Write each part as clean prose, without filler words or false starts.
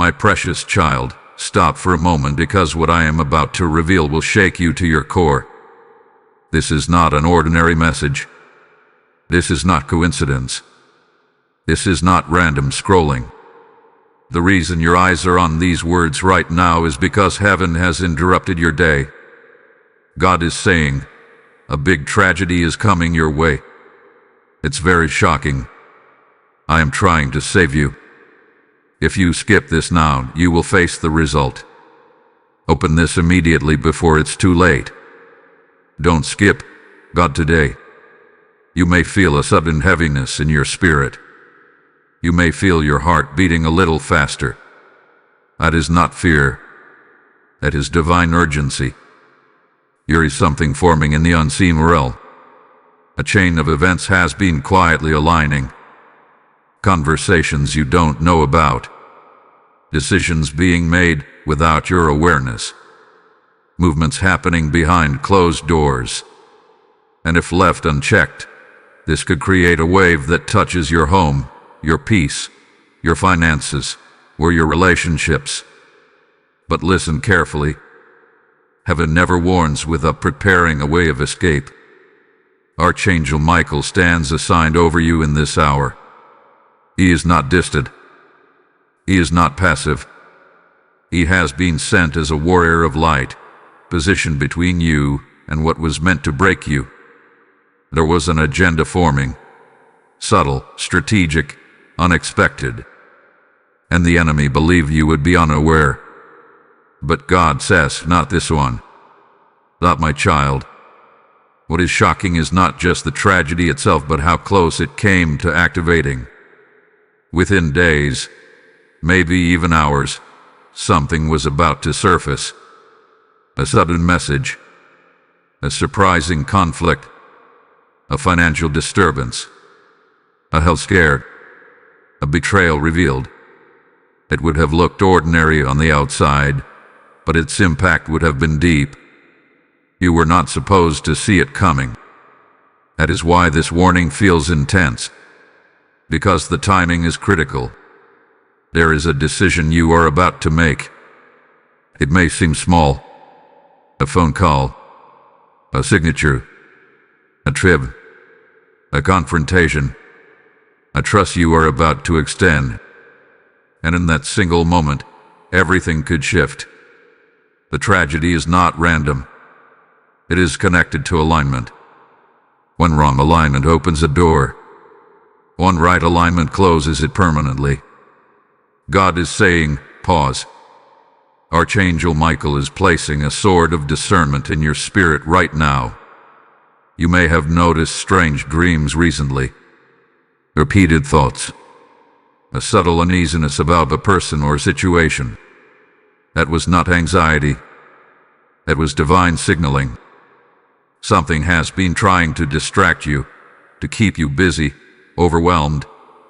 My precious child, stop for a moment, because what I am about to reveal will shake you to your core. This is not an ordinary message. This is not coincidence. This is not random scrolling. The reason your eyes are on these words right now is because heaven has interrupted your day. God is saying, a big tragedy is coming your way. It's very shocking. I am trying to save you. If you skip this now, you will face the result. Open this immediately before it's too late. Don't skip God today. You may feel a sudden heaviness in your spirit. You may feel your heart beating a little faster. That is not fear. That is divine urgency. There is something forming in the unseen realm. A chain of events has been quietly aligning. Conversations you don't know about. Decisions being made without your awareness. Movements happening behind closed doors. And if left unchecked, this could create a wave that touches your home, your peace, your finances, or your relationships. But listen carefully. Heaven never warns without preparing a way of escape. Archangel Michael stands assigned over you in this hour. He is not distant. He is not passive. He has been sent as a warrior of light, positioned between you and what was meant to break you. There was an agenda forming, subtle, strategic, unexpected, and the enemy believed you would be unaware. But God says, not this one. Not my child. What is shocking is not just the tragedy itself, but how close it came to activating. Within days, maybe even hours, something was about to surface. A sudden message, a surprising conflict, a financial disturbance, a health scare, a betrayal revealed. It would have looked ordinary on the outside, but its impact would have been deep. You were not supposed to see it coming. That is why this warning feels intense. Because the timing is critical. There is a decision you are about to make. It may seem small. A phone call, a signature, a trib, a confrontation, a trust you are about to extend. And in that single moment, everything could shift. The tragedy is not random. It is connected to alignment. One wrong alignment opens a door. One right alignment closes it permanently. God is saying, pause. Archangel Michael is placing a sword of discernment in your spirit right now. You may have noticed strange dreams recently. Repeated thoughts. A subtle uneasiness about a person or situation. That was not anxiety. That was divine signaling. Something has been trying to distract you, to keep you busy, overwhelmed,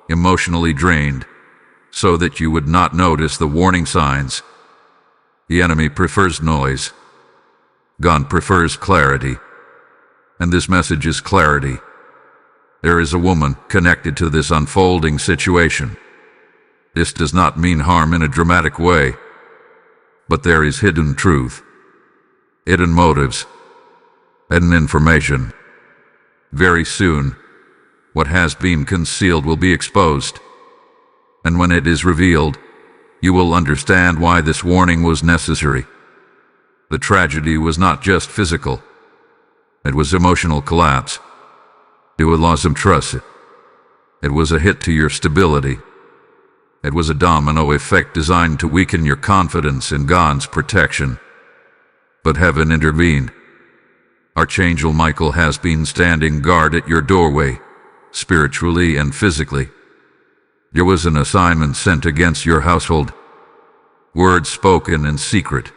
emotionally drained, so that you would not notice the warning signs. The enemy prefers noise. God prefers clarity. And this message is clarity. There is a woman connected to this unfolding situation. This does not mean harm in a dramatic way, but there is hidden truth, hidden motives, hidden information. Very soon, what has been concealed will be exposed. And when it is revealed, you will understand why this warning was necessary. The tragedy was not just physical. It was emotional collapse. It was loss of trust. It was a hit to your stability. It was a domino effect designed to weaken your confidence in God's protection. But heaven intervened. Archangel Michael has been standing guard at your doorway, spiritually and physically. There was an assignment sent against your household. Words spoken in secret.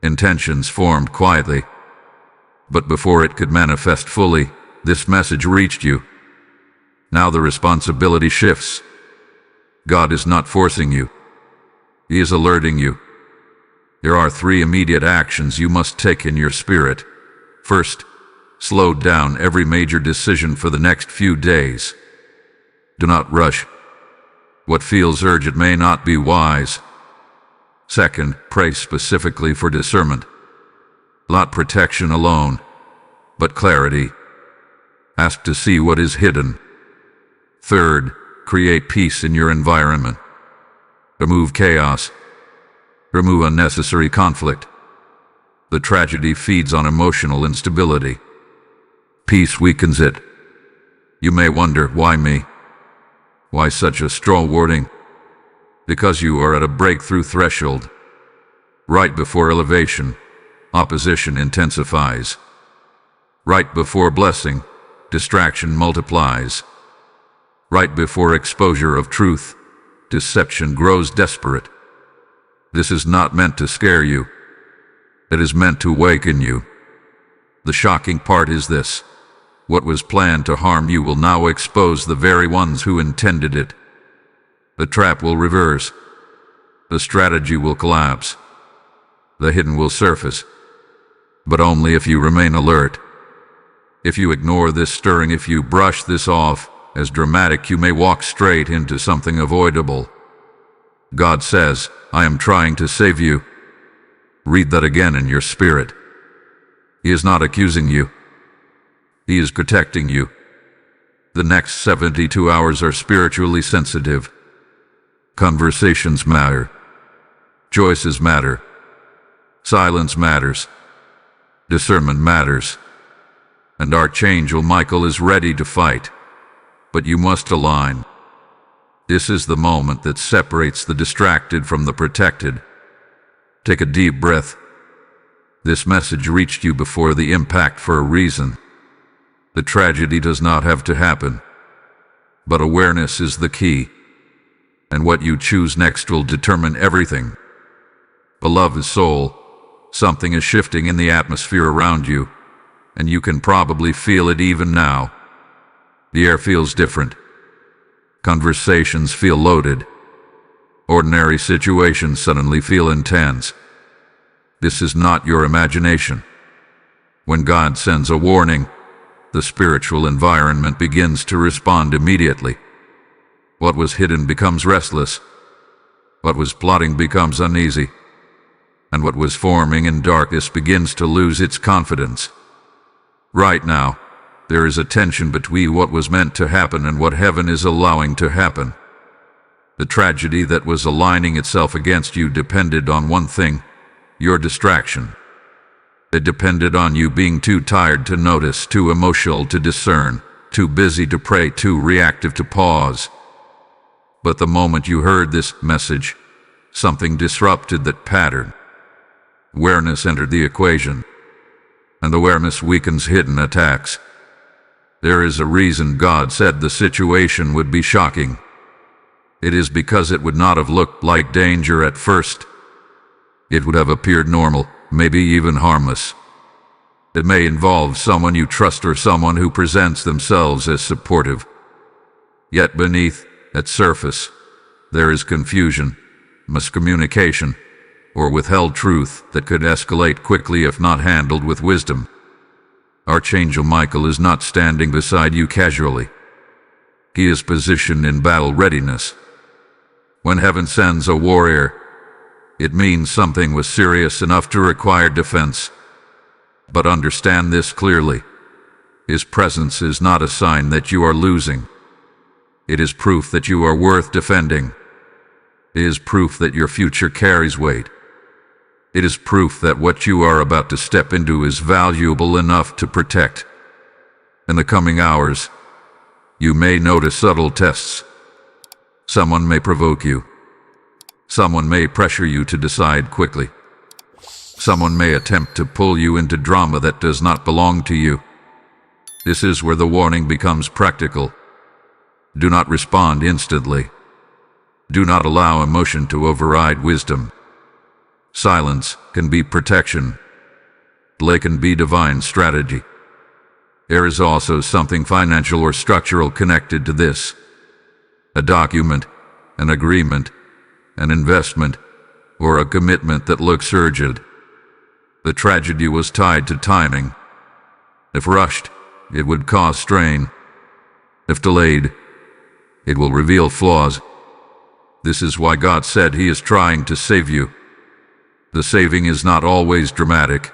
Intentions formed quietly. But before it could manifest fully, this message reached you. Now the responsibility shifts. God is not forcing you. He is alerting you. There are 3 immediate actions you must take in your spirit. First, slow down every major decision for the next few days. Do not rush. What feels urgent may not be wise, Second, pray specifically for discernment. Not protection alone, but clarity. Ask to see what is hidden. Third, create peace in your environment. Remove chaos. Remove unnecessary conflict. The tragedy feeds on emotional instability. Peace weakens it. You may wonder, why me? Why such a strong warning? Because you are at a breakthrough threshold. Right before elevation, opposition intensifies. Right before blessing, distraction multiplies. Right before exposure of truth, deception grows desperate. This is not meant to scare you. It is meant to awaken you. The shocking part is this: what was planned to harm you will now expose the very ones who intended it. The trap will reverse. The strategy will collapse. The hidden will surface. But only if you remain alert. If you ignore this stirring, if you brush this off as dramatic, you may walk straight into something avoidable. God says, I am trying to save you. Read that again in your spirit. He is not accusing you. He is protecting you. The next 72 hours are spiritually sensitive. Conversations matter. Choices matter. Silence matters. Discernment matters. And Archangel Michael is ready to fight. But you must align. This is the moment that separates the distracted from the protected. Take a deep breath. This message reached you before the impact for a reason. The tragedy does not have to happen. But awareness is the key. And what you choose next will determine everything. Beloved soul, something is shifting in the atmosphere around you, and you can probably feel it even now. The air feels different. Conversations feel loaded. Ordinary situations suddenly feel intense. This is not your imagination. When God sends a warning, the spiritual environment begins to respond immediately. What was hidden becomes restless. What was plotting becomes uneasy. And what was forming in darkness begins to lose its confidence. Right now, there is a tension between what was meant to happen and what heaven is allowing to happen. The tragedy that was aligning itself against you depended on one thing: your distraction. It depended on you being too tired to notice, too emotional to discern, too busy to pray, too reactive to pause. But the moment you heard this message, something disrupted that pattern. Awareness entered the equation, and awareness weakens hidden attacks. There is a reason God said the situation would be shocking. It is because it would not have looked like danger at first. It would have appeared normal, maybe even harmless. It may involve someone you trust or someone who presents themselves as supportive. Yet beneath that surface, there is confusion, miscommunication, or withheld truth that could escalate quickly if not handled with wisdom. Archangel Michael is not standing beside you casually. He is positioned in battle readiness. When heaven sends a warrior, it means something was serious enough to require defense. But understand this clearly. His presence is not a sign that you are losing. It is proof that you are worth defending. It is proof that your future carries weight. It is proof that what you are about to step into is valuable enough to protect. In the coming hours, you may notice subtle tests. Someone may provoke you. Someone may pressure you to decide quickly. Someone may attempt to pull you into drama that does not belong to you. This is where the warning becomes practical. Do not respond instantly. Do not allow emotion to override wisdom. Silence can be protection. Delay can be divine strategy. There is also something financial or structural connected to this. A document, an agreement, an investment, or a commitment that looks urgent. The tragedy was tied to timing. If rushed, it would cause strain. If delayed, it will reveal flaws. This is why God said He is trying to save you. The saving is not always dramatic.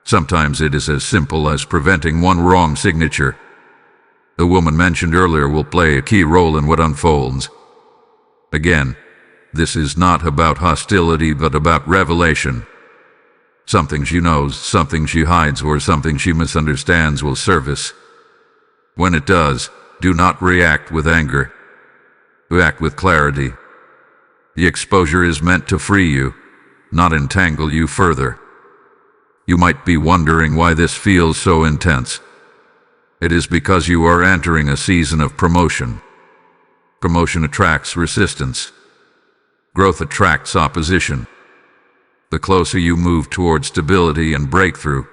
Sometimes it is as simple as preventing one wrong signature. The woman mentioned earlier will play a key role in what unfolds. Again, this is not about hostility but about revelation. Something she knows, something she hides, or something she misunderstands will surface. When it does, do not react with anger. React with clarity. The exposure is meant to free you, not entangle you further. You might be wondering why this feels so intense. It is because you are entering a season of promotion. Promotion attracts resistance. Growth attracts opposition. The closer you move toward stability and breakthrough,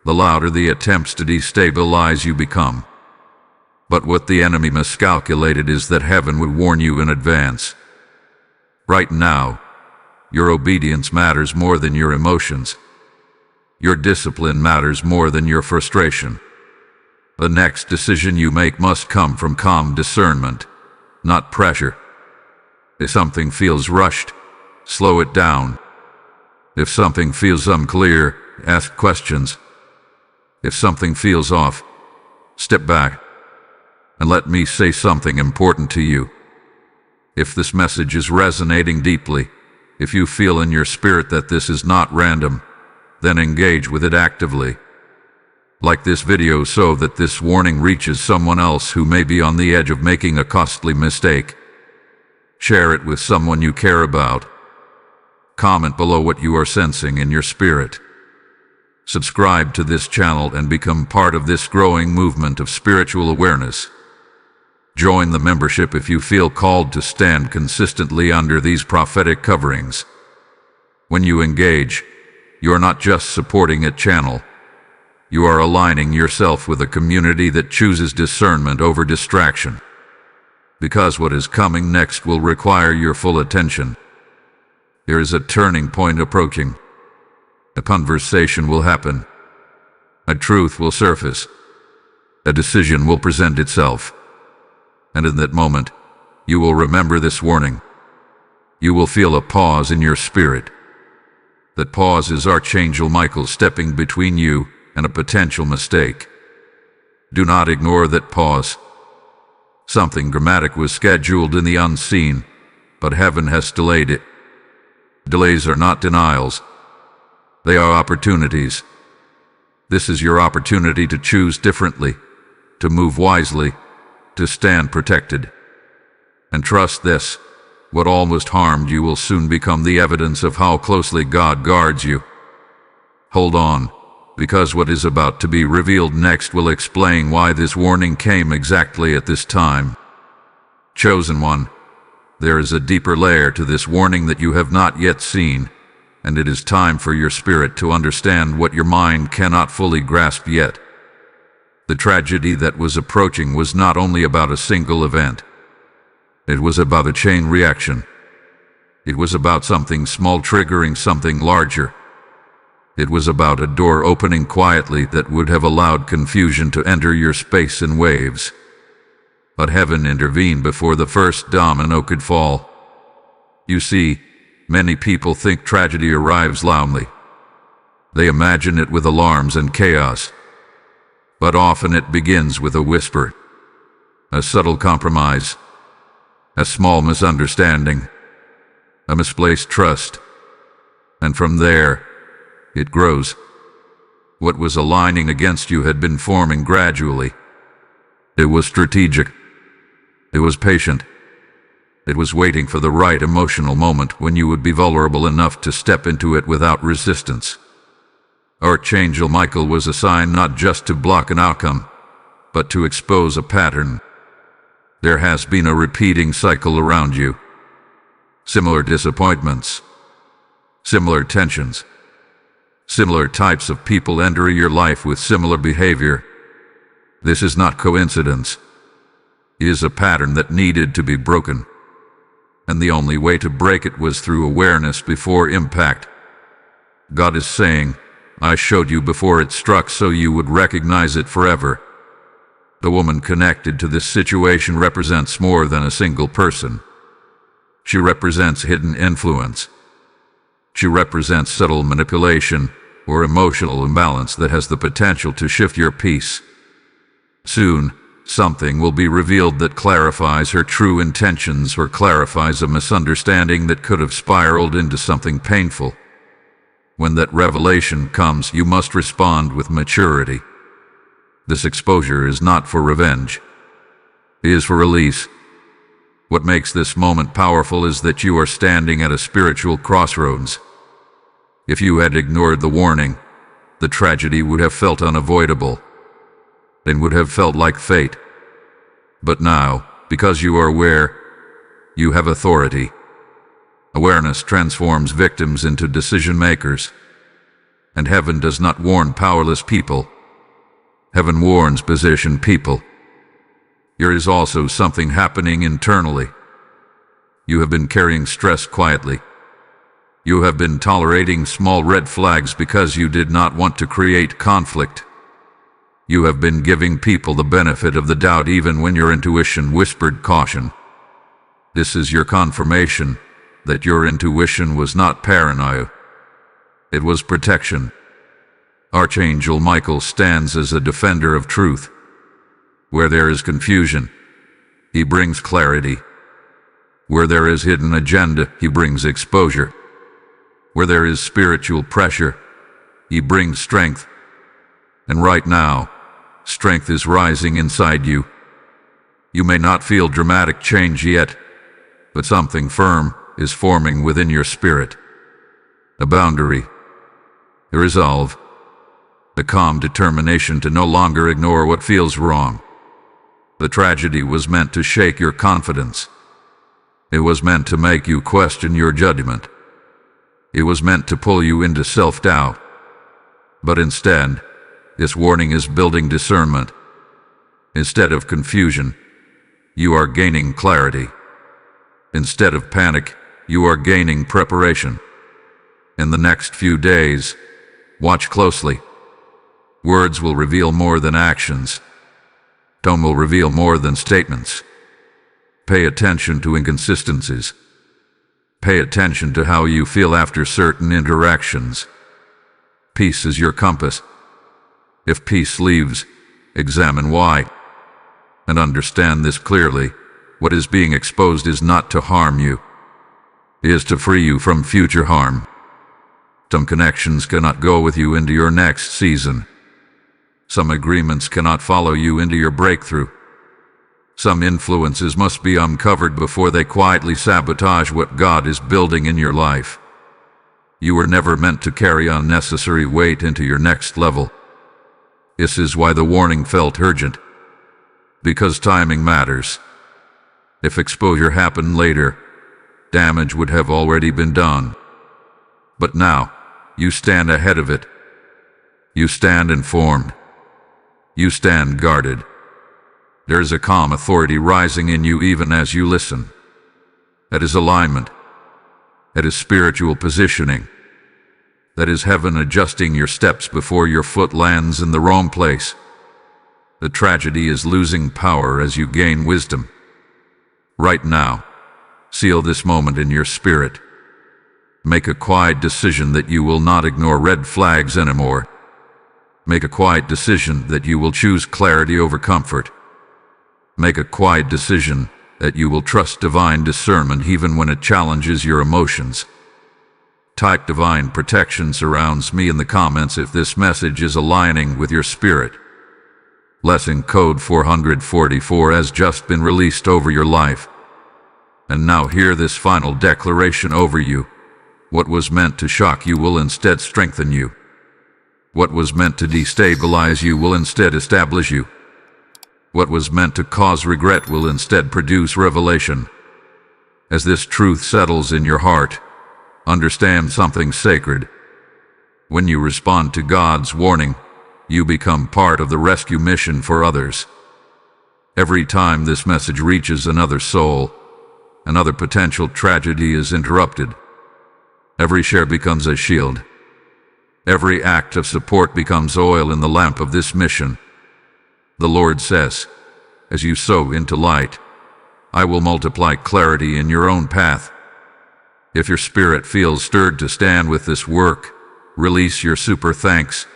the louder the attempts to destabilize you become. But what the enemy miscalculated is that heaven would warn you in advance. Right now, your obedience matters more than your emotions. Your discipline matters more than your frustration. The next decision you make must come from calm discernment, not pressure. If something feels rushed, slow it down. If something feels unclear, ask questions. If something feels off, step back. And let me say something important to you. If this message is resonating deeply, if you feel in your spirit that this is not random, then engage with it actively. Like this video so that this warning reaches someone else who may be on the edge of making a costly mistake. Share it with someone you care about. Comment below what you are sensing in your spirit. Subscribe to this channel and become part of this growing movement of spiritual awareness. Join the membership if you feel called to stand consistently under these prophetic coverings. When you engage, you are not just supporting a channel. You are aligning yourself with a community that chooses discernment over distraction. Because what is coming next will require your full attention. There is a turning point approaching. A conversation will happen. A truth will surface. A decision will present itself. And in that moment, you will remember this warning. You will feel a pause in your spirit. That pause is Archangel Michael stepping between you and a potential mistake. Do not ignore that pause. Something dramatic was scheduled in the unseen, but heaven has delayed it. Delays are not denials. They are opportunities. This is your opportunity to choose differently, to move wisely, to stand protected. And trust this, what almost harmed you will soon become the evidence of how closely God guards you. Hold on, because what is about to be revealed next will explain why this warning came exactly at this time. Chosen one, there is a deeper layer to this warning that you have not yet seen, and it is time for your spirit to understand what your mind cannot fully grasp yet. The tragedy that was approaching was not only about a single event. It was about a chain reaction. It was about something small triggering something larger. It was about a door opening quietly that would have allowed confusion to enter your space in waves. But heaven intervened before the first domino could fall. You see, many people think tragedy arrives loudly. They imagine it with alarms and chaos. But often it begins with a whisper, a subtle compromise, a small misunderstanding, a misplaced trust. And from there, it grows. What was aligning against you had been forming gradually. It was strategic. It was patient. It was waiting for the right emotional moment when you would be vulnerable enough to step into it without resistance. Archangel Michael was assigned not just to block an outcome, but to expose a pattern. There has been a repeating cycle around you. Similar disappointments. Similar tensions. Similar types of people enter your life with similar behavior. This is not coincidence. It is a pattern that needed to be broken. And the only way to break it was through awareness before impact. God is saying, I showed you before it struck so you would recognize it forever. The woman connected to this situation represents more than a single person. She represents hidden influence. She represents subtle manipulation or emotional imbalance that has the potential to shift your peace. Soon, something will be revealed that clarifies her true intentions or clarifies a misunderstanding that could have spiraled into something painful. When that revelation comes, you must respond with maturity. This exposure is not for revenge. It is for release. What makes this moment powerful is that you are standing at a spiritual crossroads. If you had ignored the warning, the tragedy would have felt unavoidable. It would have felt like fate. But now, because you are aware, you have authority. Awareness transforms victims into decision makers. And heaven does not warn powerless people. Heaven warns positioned people. There is also something happening internally. You have been carrying stress quietly. You have been tolerating small red flags because you did not want to create conflict. You have been giving people the benefit of the doubt even when your intuition whispered caution. This is your confirmation that your intuition was not paranoia. It was protection. Archangel Michael stands as a defender of truth. Where there is confusion, he brings clarity. Where there is hidden agenda, he brings exposure. Where there is spiritual pressure, he brings strength. And right now, strength is rising inside you. You may not feel dramatic change yet, but something firm is forming within your spirit. A boundary, a resolve, a calm determination to no longer ignore what feels wrong. The tragedy was meant to shake your confidence. It was meant to make you question your judgment. It was meant to pull you into self-doubt. But instead, this warning is building discernment. Instead of confusion, you are gaining clarity. Instead of panic, you are gaining preparation. In the next few days, watch closely. Words will reveal more than actions. Tone will reveal more than statements. Pay attention to inconsistencies. Pay attention to how you feel after certain interactions. Peace is your compass. If peace leaves, examine why. And understand this clearly. What is being exposed is not to harm you. It is to free you from future harm. Some connections cannot go with you into your next season. Some agreements cannot follow you into your breakthrough. Some influences must be uncovered before they quietly sabotage what God is building in your life. You were never meant to carry unnecessary weight into your next level. This is why the warning felt urgent. Because timing matters. If exposure happened later, damage would have already been done. But now, you stand ahead of it. You stand informed. You stand guarded. There is a calm authority rising in you even as you listen. That is alignment. That is spiritual positioning. That is heaven adjusting your steps before your foot lands in the wrong place. The tragedy is losing power as you gain wisdom. Right now, seal this moment in your spirit. Make a quiet decision that you will not ignore red flags anymore. Make a quiet decision that you will choose clarity over comfort. Make a quiet decision that you will trust divine discernment even when it challenges your emotions. Type divine protection surrounds me in the comments if this message is aligning with your spirit. Blessing code 444 has just been released over your life. And now hear this final declaration over you. What was meant to shock you will instead strengthen you. What was meant to destabilize you will instead establish you. What was meant to cause regret will instead produce revelation. As this truth settles in your heart, understand something sacred. When you respond to God's warning, you become part of the rescue mission for others. Every time this message reaches another soul, another potential tragedy is interrupted. Every share becomes a shield. Every act of support becomes oil in the lamp of this mission. The Lord says, as you sow into light, I will multiply clarity in your own path. If your spirit feels stirred to stand with this work, release your super thanks,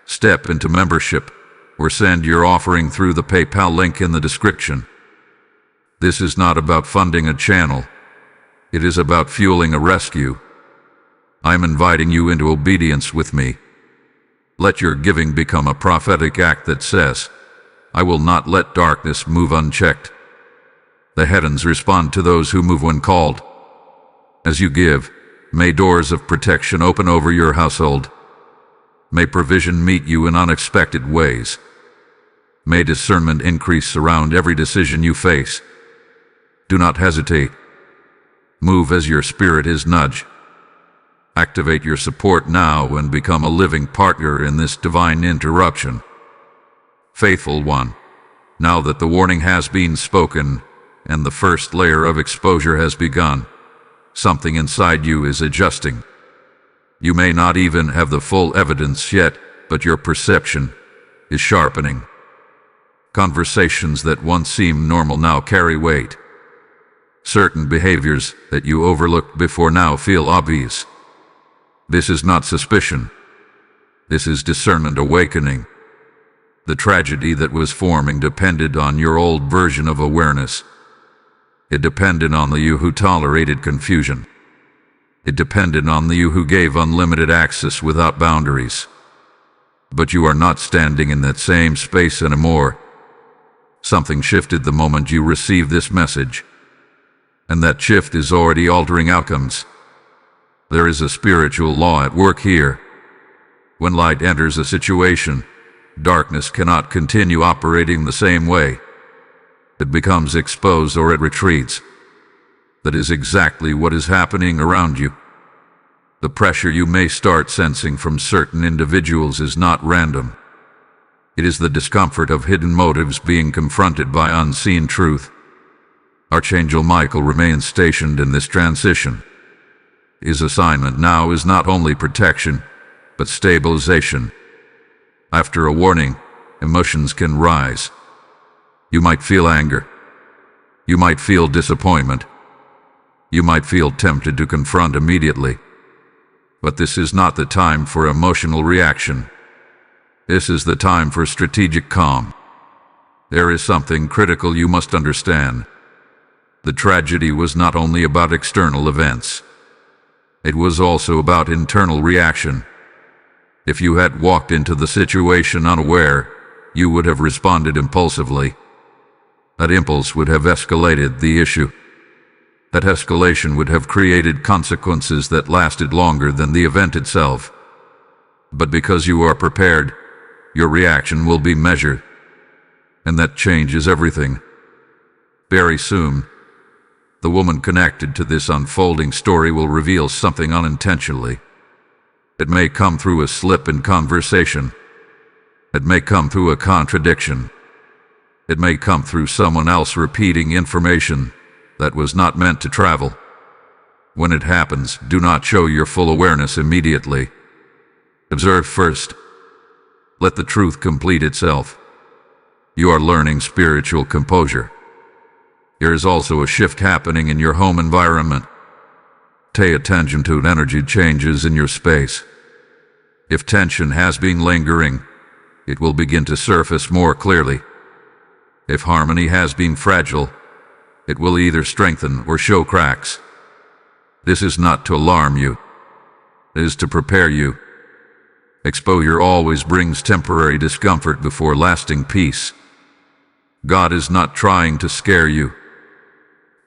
step into membership, or send your offering through the PayPal link in the description. This is not about funding a channel. It is about fueling a rescue. I'm inviting you into obedience with me. Let your giving become a prophetic act that says, I will not let darkness move unchecked. The heavens respond to those who move when called. As you give, may doors of protection open over your household. May provision meet you in unexpected ways. May discernment increase around every decision you face. Do not hesitate. Move as your spirit is nudged. Activate your support now and become a living partner in this divine interruption. Faithful one, now that the warning has been spoken and the first layer of exposure has begun, something inside you is adjusting. You may not even have the full evidence yet, but your perception is sharpening. Conversations that once seemed normal now carry weight. Certain behaviors that you overlooked before now feel obvious. This is not suspicion. This is discernment awakening. The tragedy that was forming depended on your old version of awareness. It depended on the you who tolerated confusion. It depended on the you who gave unlimited access without boundaries. But you are not standing in that same space anymore. Something shifted the moment you received this message. And that shift is already altering outcomes. There is a spiritual law at work here. When light enters a situation, darkness cannot continue operating the same way. It becomes exposed or it retreats. That is exactly what is happening around you. The pressure you may start sensing from certain individuals is not random. It is the discomfort of hidden motives being confronted by unseen truth. Archangel Michael remains stationed in this transition. His assignment now is not only protection, but stabilization. After a warning, emotions can rise. You might feel anger. You might feel disappointment. You might feel tempted to confront immediately. But this is not the time for emotional reaction. This is the time for strategic calm. There is something critical you must understand. The tragedy was not only about external events. It was also about internal reaction. If you had walked into the situation unaware, you would have responded impulsively. That impulse would have escalated the issue. That escalation would have created consequences that lasted longer than the event itself. But because you are prepared, your reaction will be measured. And that changes everything. Very soon, the woman connected to this unfolding story will reveal something unintentionally. It may come through a slip in conversation. It may come through a contradiction. It may come through someone else repeating information that was not meant to travel. When it happens, do not show your full awareness immediately. Observe first. Let the truth complete itself. You are learning spiritual composure. There is also a shift happening in your home environment. Pay attention to energy changes in your space. If tension has been lingering, it will begin to surface more clearly. If harmony has been fragile, it will either strengthen or show cracks. This is not to alarm you. It is to prepare you. Exposure always brings temporary discomfort before lasting peace. God is not trying to scare you.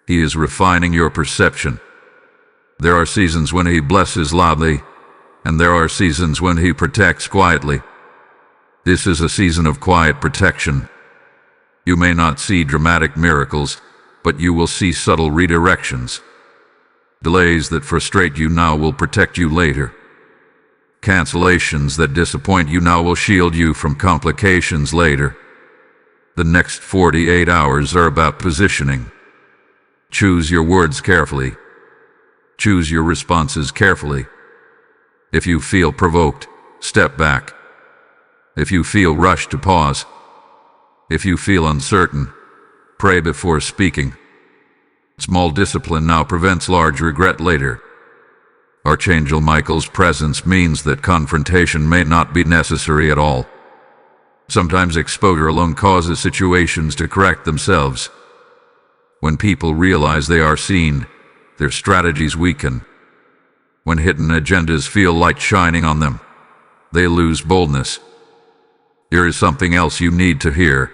He is refining your perception. There are seasons when He blesses loudly, and there are seasons when He protects quietly. This is a season of quiet protection. You may not see dramatic miracles, but you will see subtle redirections. Delays that frustrate you now will protect you later. Cancellations that disappoint you now will shield you from complications later. The next 48 hours are about positioning. Choose your words carefully. Choose your responses carefully. If you feel provoked, step back. If you feel rushed, to pause. If you feel uncertain, pray before speaking. Small discipline now prevents large regret later. Archangel Michael's presence means that confrontation may not be necessary at all. Sometimes exposure alone causes situations to correct themselves. When people realize they are seen, their strategies weaken. When hidden agendas feel light shining on them, they lose boldness. Here is something else you need to hear.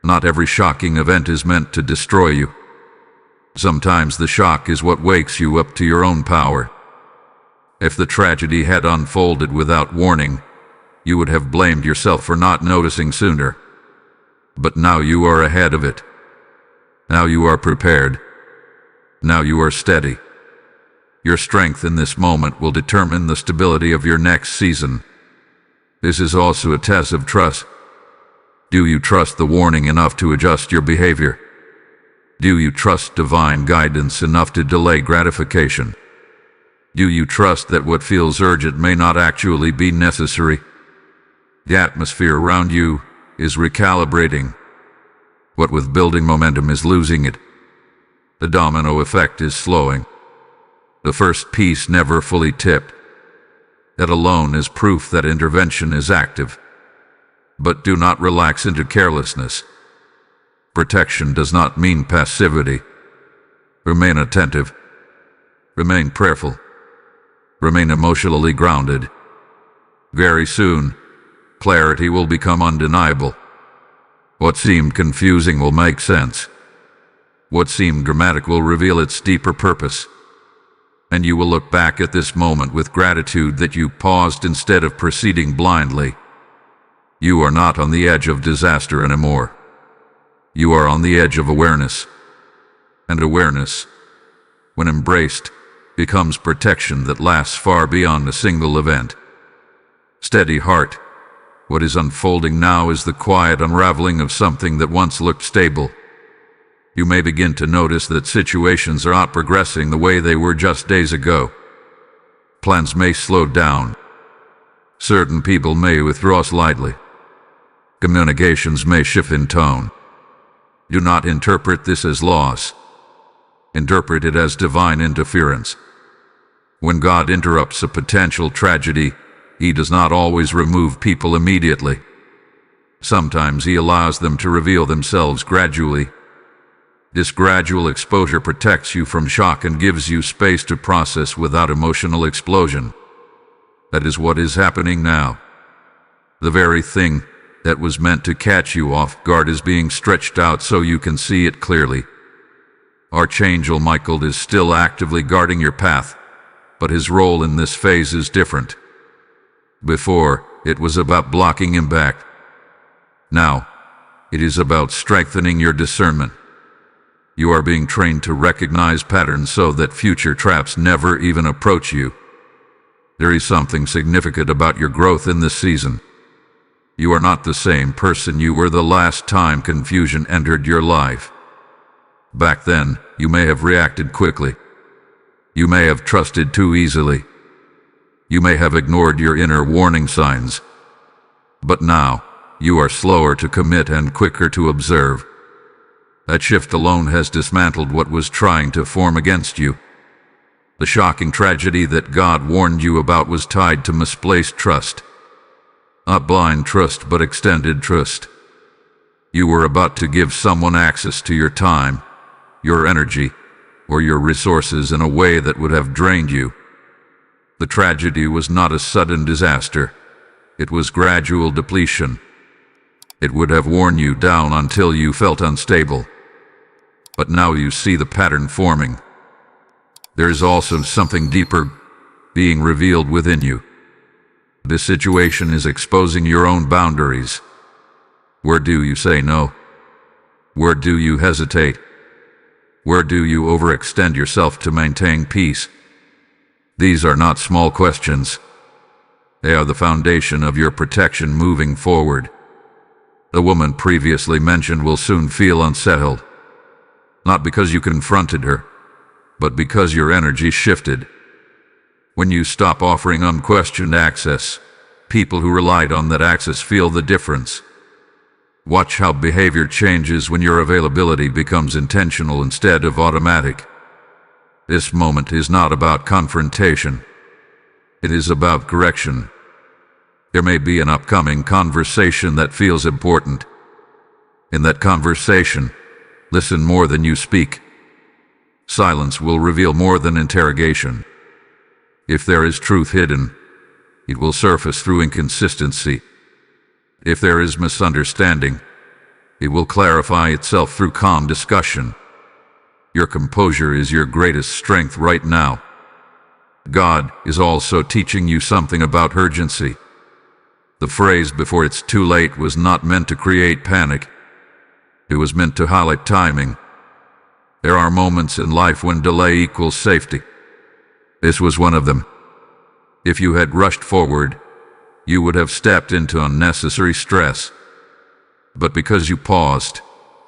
Not every shocking event is meant to destroy you. Sometimes the shock is what wakes you up to your own power. If the tragedy had unfolded without warning, you would have blamed yourself for not noticing sooner. But now you are ahead of it. Now you are prepared. Now you are steady. Your strength in this moment will determine the stability of your next season. This is also a test of trust. Do you trust the warning enough to adjust your behavior? Do you trust divine guidance enough to delay gratification? Do you trust that what feels urgent may not actually be necessary? The atmosphere around you is recalibrating. What with building momentum is losing it. The domino effect is slowing. The first piece never fully tipped. That alone is proof that intervention is active. But do not relax into carelessness. Protection does not mean passivity. Remain attentive. Remain prayerful. Remain emotionally grounded. Very soon, clarity will become undeniable. What seemed confusing will make sense. What seemed dramatic will reveal its deeper purpose. And you will look back at this moment with gratitude that you paused instead of proceeding blindly. You are not on the edge of disaster anymore. You are on the edge of awareness. And awareness, when embraced, becomes protection that lasts far beyond a single event. Steady heart. What is unfolding now is the quiet unraveling of something that once looked stable. You may begin to notice that situations are not progressing the way they were just days ago. Plans may slow down. Certain people may withdraw slightly. Communications may shift in tone. Do not interpret this as loss. Interpret it as divine interference. When God interrupts a potential tragedy, He does not always remove people immediately. Sometimes He allows them to reveal themselves gradually. This gradual exposure protects you from shock and gives you space to process without emotional explosion. That is what is happening now. The very thing that was meant to catch you off guard is being stretched out so you can see it clearly. Archangel Michael is still actively guarding your path, but his role in this phase is different. Before, it was about blocking impact. Now, it is about strengthening your discernment. You are being trained to recognize patterns so that future traps never even approach you. There is something significant about your growth in this season. You are not the same person you were the last time confusion entered your life. Back then, you may have reacted quickly. You may have trusted too easily. You may have ignored your inner warning signs. But now, you are slower to commit and quicker to observe. That shift alone has dismantled what was trying to form against you. The shocking tragedy that God warned you about was tied to misplaced trust. Not blind trust, but extended trust. You were about to give someone access to your time, your energy, or your resources in a way that would have drained you. The tragedy was not a sudden disaster. It was gradual depletion. It would have worn you down until you felt unstable. But now you see the pattern forming. There is also something deeper being revealed within you. This situation is exposing your own boundaries. Where do you say no? Where do you hesitate? Where do you overextend yourself to maintain peace? These are not small questions. They are the foundation of your protection moving forward. The woman previously mentioned will soon feel unsettled. Not because you confronted her, but because your energy shifted. When you stop offering unquestioned access, people who relied on that access feel the difference. Watch how behavior changes when your availability becomes intentional instead of automatic. This moment is not about confrontation. It is about correction. There may be an upcoming conversation that feels important. In that conversation, listen more than you speak. Silence will reveal more than interrogation. If there is truth hidden, it will surface through inconsistency. If there is misunderstanding, it will clarify itself through calm discussion. Your composure is your greatest strength right now. God is also teaching you something about urgency. The phrase "before it's too late" was not meant to create panic. It was meant to highlight timing. There are moments in life when delay equals safety. This was one of them. If you had rushed forward, you would have stepped into unnecessary stress. But because you paused,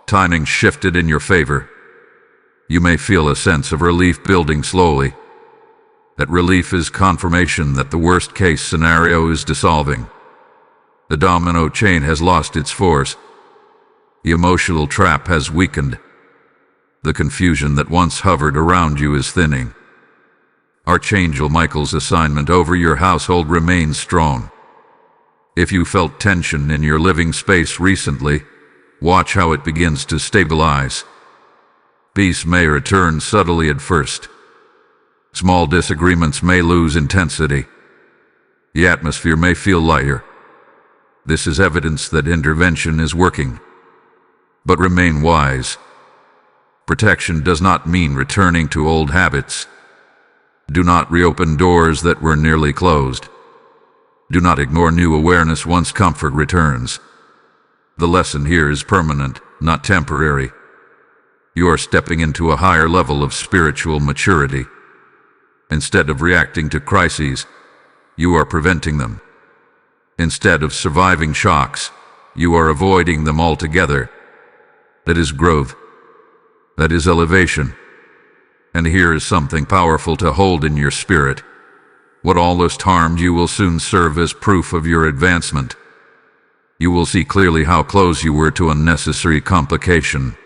timing shifted in your favor. You may feel a sense of relief building slowly. That relief is confirmation that the worst-case scenario is dissolving. The domino chain has lost its force. The emotional trap has weakened. The confusion that once hovered around you is thinning. Archangel Michael's assignment over your household remains strong. If you felt tension in your living space recently, watch how it begins to stabilize. Peace may return subtly at first. Small disagreements may lose intensity. The atmosphere may feel lighter. This is evidence that intervention is working. But remain wise. Protection does not mean returning to old habits. Do not reopen doors that were nearly closed. Do not ignore new awareness once comfort returns. The lesson here is permanent, not temporary. You are stepping into a higher level of spiritual maturity. Instead of reacting to crises, you are preventing them. Instead of surviving shocks, you are avoiding them altogether. That is growth. That is elevation. And here is something powerful to hold in your spirit. What almost harmed you will soon serve as proof of your advancement. You will see clearly how close you were to unnecessary complication.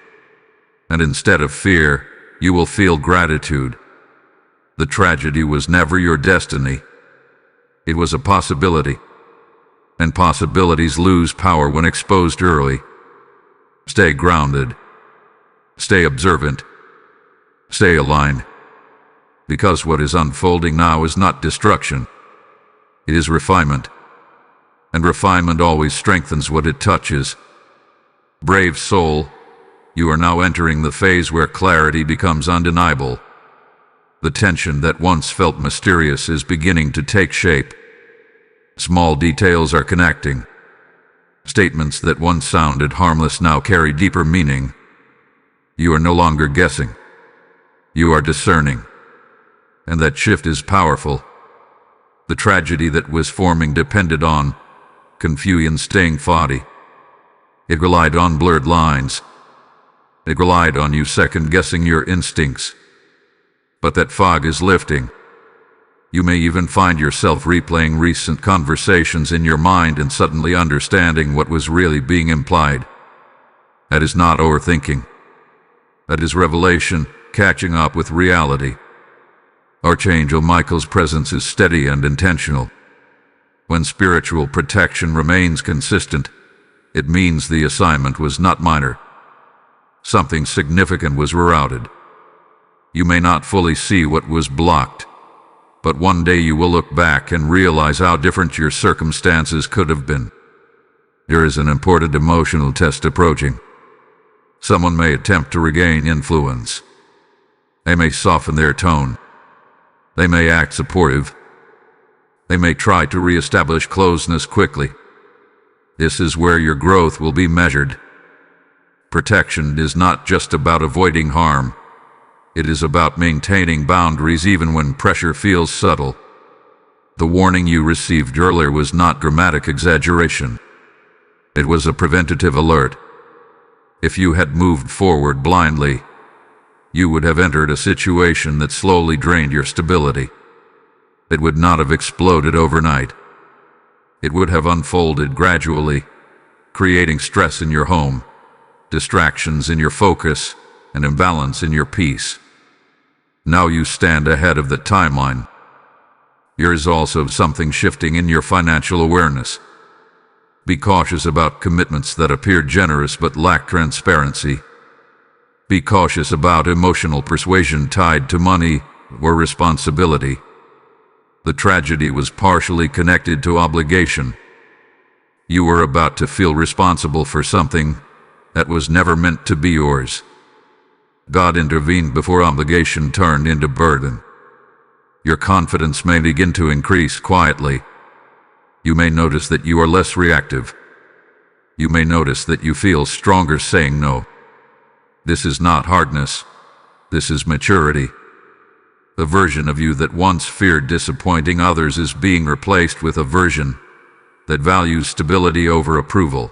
And instead of fear, you will feel gratitude. The tragedy was never your destiny. It was a possibility. And possibilities lose power when exposed early. Stay grounded. Stay observant. Stay aligned. Because what is unfolding now is not destruction. It is refinement. And refinement always strengthens what it touches. Brave soul, you are now entering the phase where clarity becomes undeniable. The tension that once felt mysterious is beginning to take shape. Small details are connecting. Statements that once sounded harmless now carry deeper meaning. You are no longer guessing. You are discerning. And that shift is powerful. The tragedy that was forming depended on confusion staying foggy. It relied on blurred lines. It relied on you second-guessing your instincts. But that fog is lifting. You may even find yourself replaying recent conversations in your mind and suddenly understanding what was really being implied. That is not overthinking. That is revelation catching up with reality. Archangel Michael's presence is steady and intentional. When spiritual protection remains consistent, it means the assignment was not minor. Something significant was rerouted. You may not fully see what was blocked, but one day you will look back and realize how different your circumstances could have been. There is an important emotional test approaching. Someone may attempt to regain influence. They may soften their tone. They may act supportive. They may try to reestablish closeness quickly. This is where your growth will be measured. Protection is not just about avoiding harm. It is about maintaining boundaries even when pressure feels subtle. The warning you received earlier was not dramatic exaggeration. It was a preventative alert. If you had moved forward blindly, you would have entered a situation that slowly drained your stability. It would not have exploded overnight. It would have unfolded gradually, creating stress in your home, distractions in your focus, and imbalance in your peace. Now you stand ahead of the timeline. There is also something shifting in your financial awareness. Be cautious about commitments that appear generous but lack transparency. Be cautious about emotional persuasion tied to money or responsibility. The tragedy was partially connected to obligation. You were about to feel responsible for something that was never meant to be yours. God intervened before obligation turned into burden. Your confidence may begin to increase quietly. You may notice that you are less reactive. You may notice that you feel stronger saying no. This is not hardness. This is maturity. The version of you that once feared disappointing others is being replaced with a version that values stability over approval.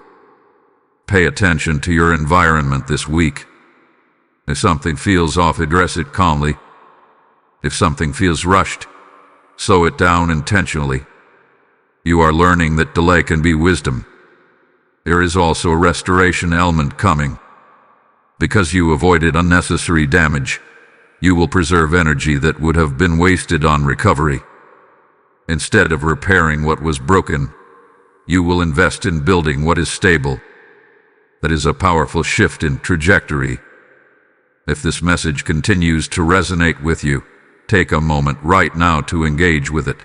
Pay attention to your environment this week. If something feels off, address it calmly. If something feels rushed, slow it down intentionally. You are learning that delay can be wisdom. There is also a restoration element coming. Because you avoided unnecessary damage, you will preserve energy that would have been wasted on recovery. Instead of repairing what was broken, you will invest in building what is stable. That is a powerful shift in trajectory. If this message continues to resonate with you, take a moment right now to engage with it.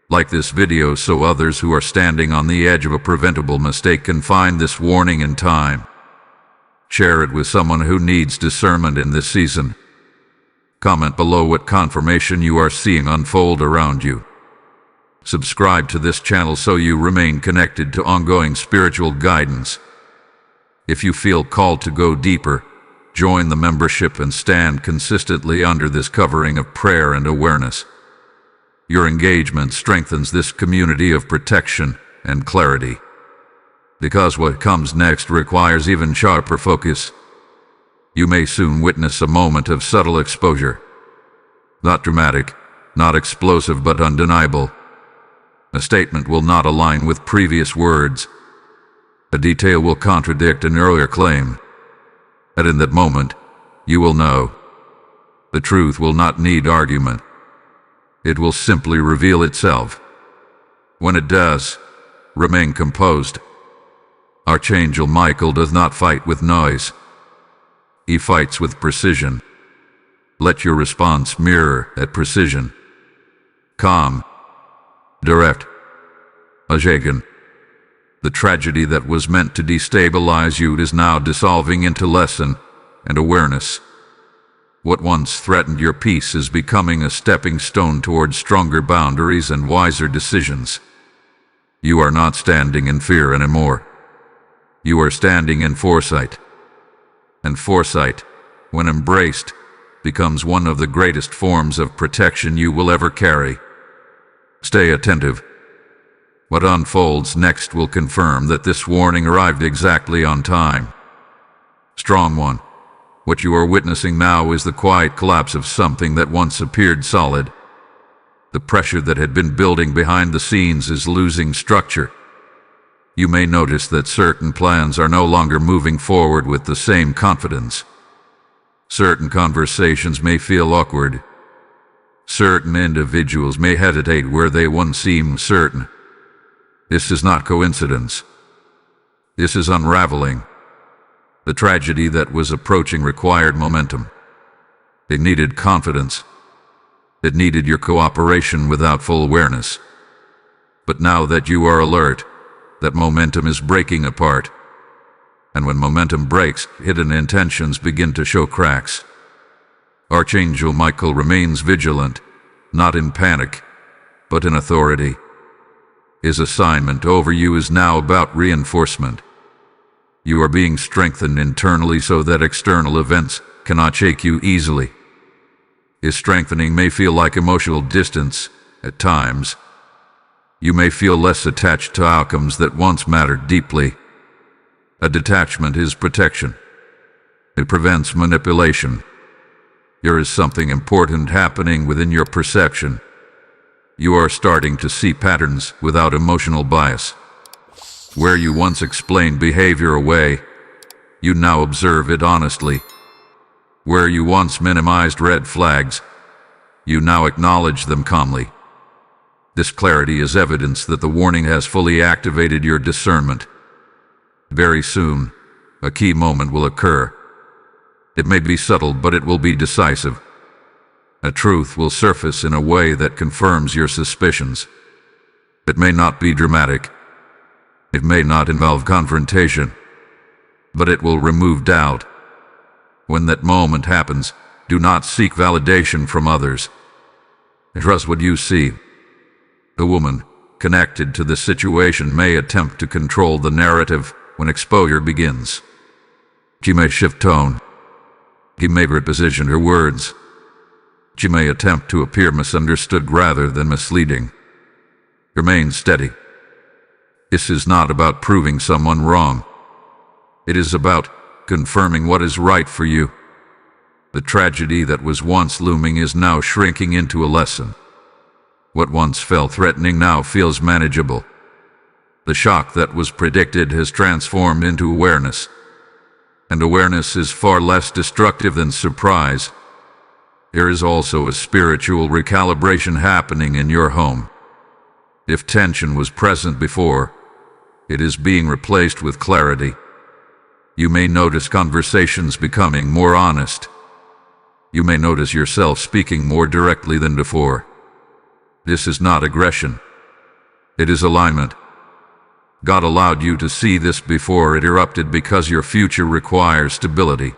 Like this video so others who are standing on the edge of a preventable mistake can find this warning in time. Share it with someone who needs discernment in this season. Comment below what confirmation you are seeing unfold around you. Subscribe to this channel so you remain connected to ongoing spiritual guidance. If you feel called to go deeper, join the membership and stand consistently under this covering of prayer and awareness. Your engagement strengthens this community of protection and clarity. Because what comes next requires even sharper focus. You may soon witness a moment of subtle exposure. Not dramatic, not explosive, but undeniable. A statement will not align with previous words. A detail will contradict an earlier claim. And in that moment, you will know. The truth will not need argument. It will simply reveal itself. When it does, remain composed. Archangel Michael does not fight with noise. He fights with precision. Let your response mirror that precision. Calm. Direct. Unshaken. The tragedy that was meant to destabilize you is now dissolving into lesson and awareness. What once threatened your peace is becoming a stepping stone towards stronger boundaries and wiser decisions. You are not standing in fear anymore. You are standing in foresight. And foresight, when embraced, becomes one of the greatest forms of protection you will ever carry. Stay attentive. What unfolds next will confirm that this warning arrived exactly on time. Strong one, what you are witnessing now is the quiet collapse of something that once appeared solid. The pressure that had been building behind the scenes is losing structure. You may notice that certain plans are no longer moving forward with the same confidence. Certain conversations may feel awkward. Certain individuals may hesitate where they once seemed certain. This is not coincidence. This is unraveling. The tragedy that was approaching required momentum. It needed confidence. It needed your cooperation without full awareness. But now that you are alert, that momentum is breaking apart. And when momentum breaks, hidden intentions begin to show cracks. Archangel Michael remains vigilant, not in panic, but in authority. His assignment over you is now about reinforcement. You are being strengthened internally so that external events cannot shake you easily. His strengthening may feel like emotional distance at times. You may feel less attached to outcomes that once mattered deeply. A detachment is protection. It prevents manipulation. There is something important happening within your perception. You are starting to see patterns without emotional bias. Where you once explained behavior away, you now observe it honestly. Where you once minimized red flags, you now acknowledge them calmly. This clarity is evidence that the warning has fully activated your discernment. Very soon, a key moment will occur. It may be subtle, but it will be decisive. A truth will surface in a way that confirms your suspicions. It may not be dramatic. It may not involve confrontation, but it will remove doubt. When that moment happens, do not seek validation from others. Trust what you see. The woman connected to the situation may attempt to control the narrative when exposure begins. She may shift tone. She may reposition her words. She may attempt to appear misunderstood rather than misleading. Remain steady. This is not about proving someone wrong. It is about confirming what is right for you. The tragedy that was once looming is now shrinking into a lesson. What once felt threatening now feels manageable. The shock that was predicted has transformed into awareness. And awareness is far less destructive than surprise. There is also a spiritual recalibration happening in your home. If tension was present before, it is being replaced with clarity. You may notice conversations becoming more honest. You may notice yourself speaking more directly than before. This is not aggression. It is alignment. God allowed you to see this before it erupted because your future requires stability.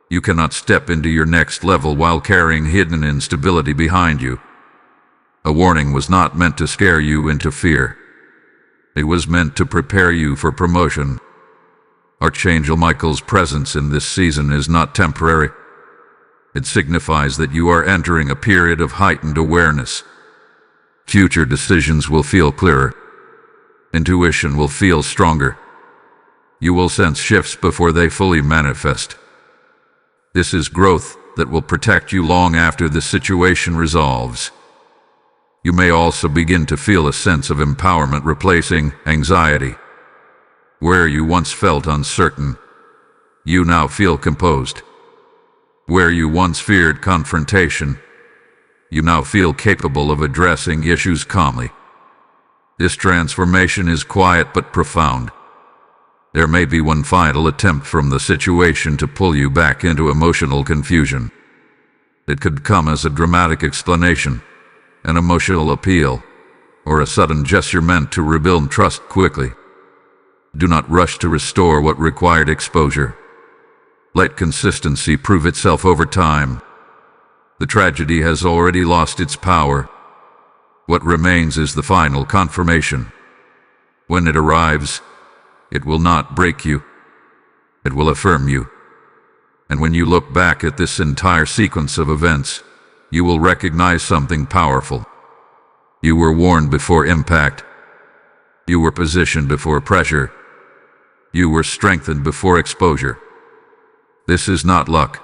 You cannot step into your next level while carrying hidden instability behind you. A warning was not meant to scare you into fear. It was meant to prepare you for promotion. Archangel Michael's presence in this season is not temporary. It signifies that you are entering a period of heightened awareness. Future decisions will feel clearer. Intuition will feel stronger. You will sense shifts before they fully manifest. This is growth that will protect you long after the situation resolves. You may also begin to feel a sense of empowerment replacing anxiety. Where you once felt uncertain, you now feel composed. Where you once feared confrontation, you now feel capable of addressing issues calmly. This transformation is quiet but profound. There may be one final attempt from the situation to pull you back into emotional confusion. It could come as a dramatic explanation, an emotional appeal, or a sudden gesture meant to rebuild trust quickly. Do not rush to restore what required exposure. Let consistency prove itself over time. The tragedy has already lost its power. What remains is the final confirmation. When it arrives, it will not break you. It will affirm you. And when you look back at this entire sequence of events, you will recognize something powerful. You were warned before impact. You were positioned before pressure. You were strengthened before exposure. This is not luck.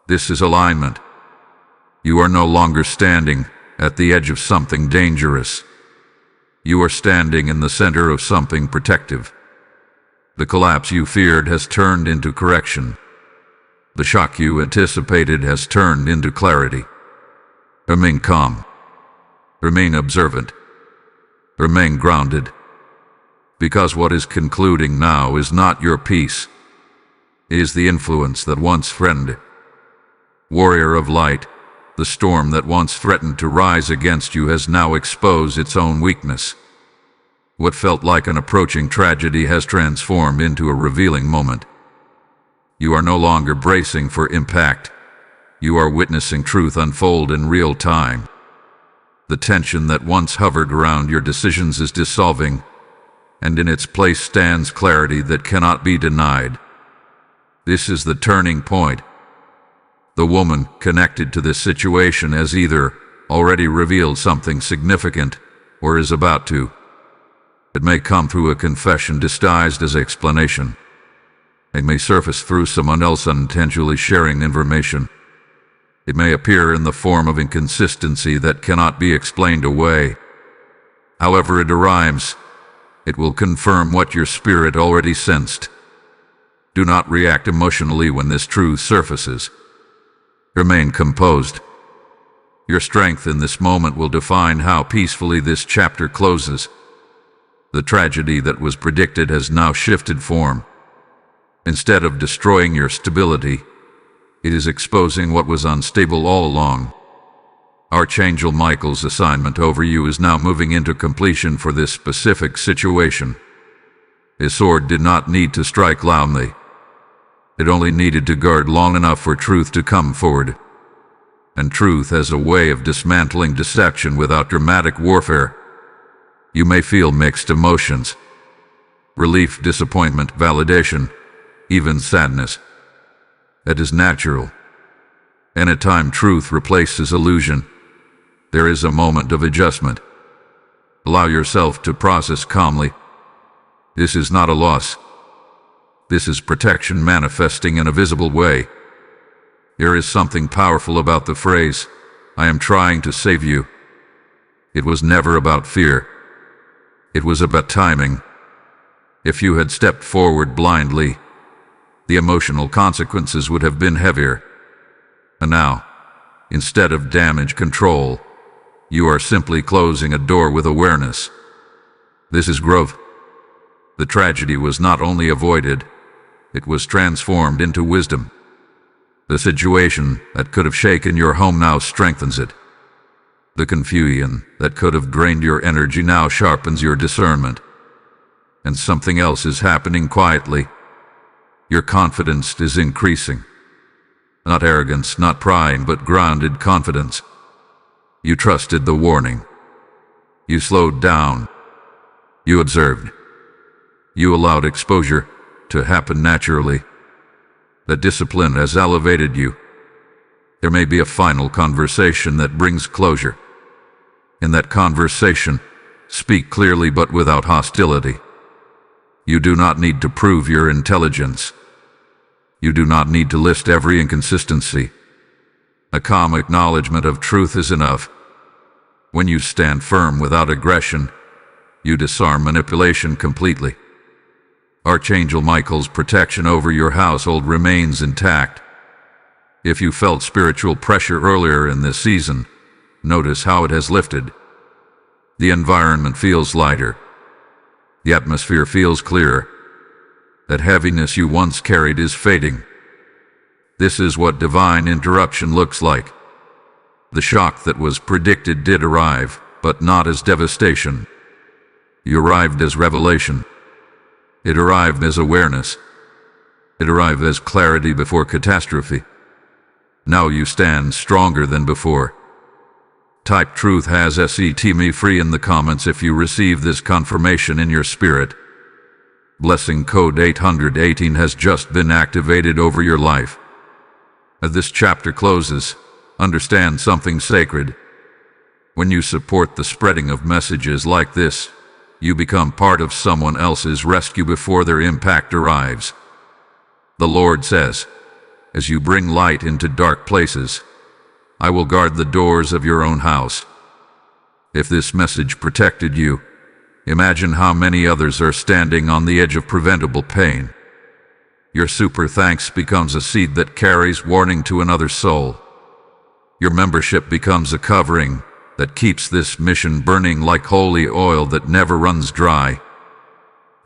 This is alignment. You are no longer standing at the edge of something dangerous. You are standing in the center of something protective. The collapse you feared has turned into correction. The shock you anticipated has turned into clarity. Remain calm. Remain observant. Remain grounded. Because what is concluding now is not your peace. It is the influence that once threatened. Warrior of light, the storm that once threatened to rise against you has now exposed its own weakness. What felt like an approaching tragedy has transformed into a revealing moment. You are no longer bracing for impact. You are witnessing truth unfold in real time. The tension that once hovered around your decisions is dissolving, and in its place stands clarity that cannot be denied. This is the turning point. The woman connected to this situation has either already revealed something significant or is about to. It may come through a confession disguised as explanation. It may surface through someone else unintentionally sharing information. It may appear in the form of inconsistency that cannot be explained away. However it arrives, it will confirm what your spirit already sensed. Do not react emotionally when this truth surfaces. Remain composed. Your strength in this moment will define how peacefully this chapter closes. The tragedy that was predicted has now shifted form. Instead of destroying your stability, it is exposing what was unstable all along. Archangel Michael's assignment over you is now moving into completion for this specific situation. His sword did not need to strike loudly. It only needed to guard long enough for truth to come forward. And truth has a way of dismantling deception without dramatic warfare. You may feel mixed emotions: relief, disappointment, validation, even sadness. That is natural. Anytime truth replaces illusion, there is a moment of adjustment. Allow yourself to process calmly. This is not a loss. This is protection manifesting in a visible way. There is something powerful about the phrase, "I am trying to save you." It was never about fear. It was about timing. If you had stepped forward blindly, the emotional consequences would have been heavier. And now, instead of damage control, you are simply closing a door with awareness. This is growth. The tragedy was not only avoided, it was transformed into wisdom. The situation that could have shaken your home now strengthens it. The confusion that could have drained your energy now sharpens your discernment. And something else is happening quietly. Your confidence is increasing. Not arrogance, not pride, but grounded confidence. You trusted the warning. You slowed down. You observed. You allowed exposure to happen naturally. That discipline has elevated you. There may be a final conversation that brings closure. In that conversation, speak clearly but without hostility. You do not need to prove your intelligence. You do not need to list every inconsistency. A calm acknowledgement of truth is enough. When you stand firm without aggression, you disarm manipulation completely. Archangel Michael's protection over your household remains intact. If you felt spiritual pressure earlier in this season, notice how it has lifted. The environment feels lighter. The atmosphere feels clearer. That heaviness you once carried is fading. This is what divine interruption looks like. The shock that was predicted did arrive, but not as devastation. You arrived as revelation. It arrived as awareness. It arrived as clarity before catastrophe. Now you stand stronger than before. Type truth has set me free in the comments if you receive this confirmation in your spirit. Blessing code 818 has just been activated over your life. As this chapter closes, understand something sacred. When you support the spreading of messages like this, you become part of someone else's rescue before their impact arrives. The Lord says, as you bring light into dark places, I will guard the doors of your own house. If this message protected you, imagine how many others are standing on the edge of preventable pain. Your super thanks becomes a seed that carries warning to another soul. Your membership becomes a covering that keeps this mission burning like holy oil that never runs dry.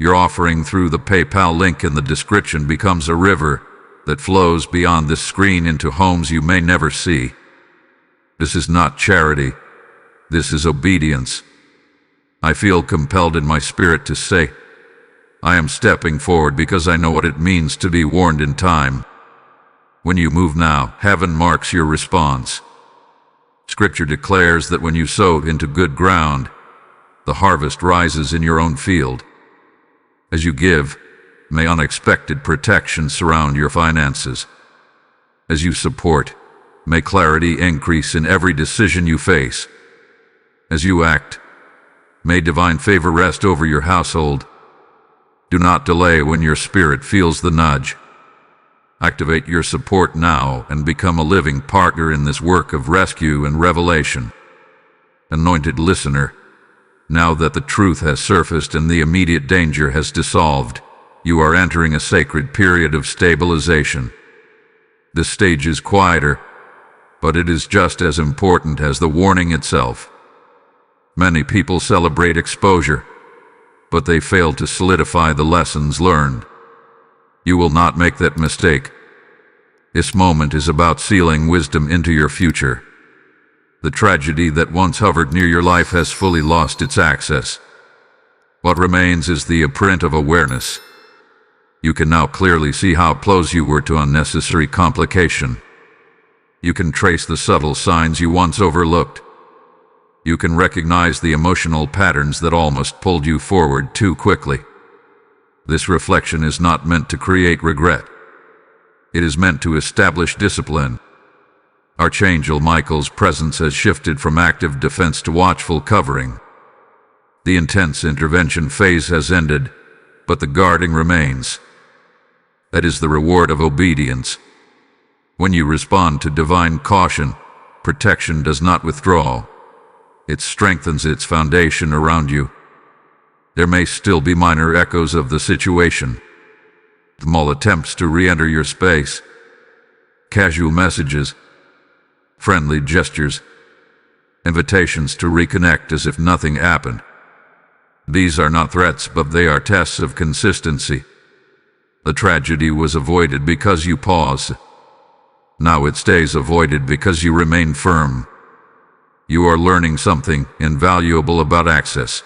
Your offering through the PayPal link in the description becomes a river that flows beyond this screen into homes you may never see. This is not charity. This is obedience. I feel compelled in my spirit to say, I am stepping forward because I know what it means to be warned in time. When you move now, heaven marks your response. Scripture declares that when you sow into good ground, the harvest rises in your own field. As you give, may unexpected protection surround your finances. As you support, may clarity increase in every decision you face. As you act, may divine favor rest over your household. Do not delay when your spirit feels the nudge. Activate your support now and become a living partner in this work of rescue and revelation. Anointed listener, now that the truth has surfaced and the immediate danger has dissolved, you are entering a sacred period of stabilization. This stage is quieter, but it is just as important as the warning itself. Many people celebrate exposure, but they fail to solidify the lessons learned. You will not make that mistake. This moment is about sealing wisdom into your future. The tragedy that once hovered near your life has fully lost its access. What remains is the imprint of awareness. You can now clearly see how close you were to unnecessary complication. You can trace the subtle signs you once overlooked. You can recognize the emotional patterns that almost pulled you forward too quickly. This reflection is not meant to create regret. It is meant to establish discipline. Archangel Michael's presence has shifted from active defense to watchful covering. The intense intervention phase has ended, but the guarding remains. That is the reward of obedience. When you respond to divine caution, protection does not withdraw. It strengthens its foundation around you. There may still be minor echoes of the situation. Small attempts to re-enter your space. Casual messages. Friendly gestures. Invitations to reconnect as if nothing happened. These are not threats, but they are tests of consistency. The tragedy was avoided because you paused. Now it stays avoided because you remain firm. You are learning something invaluable about access.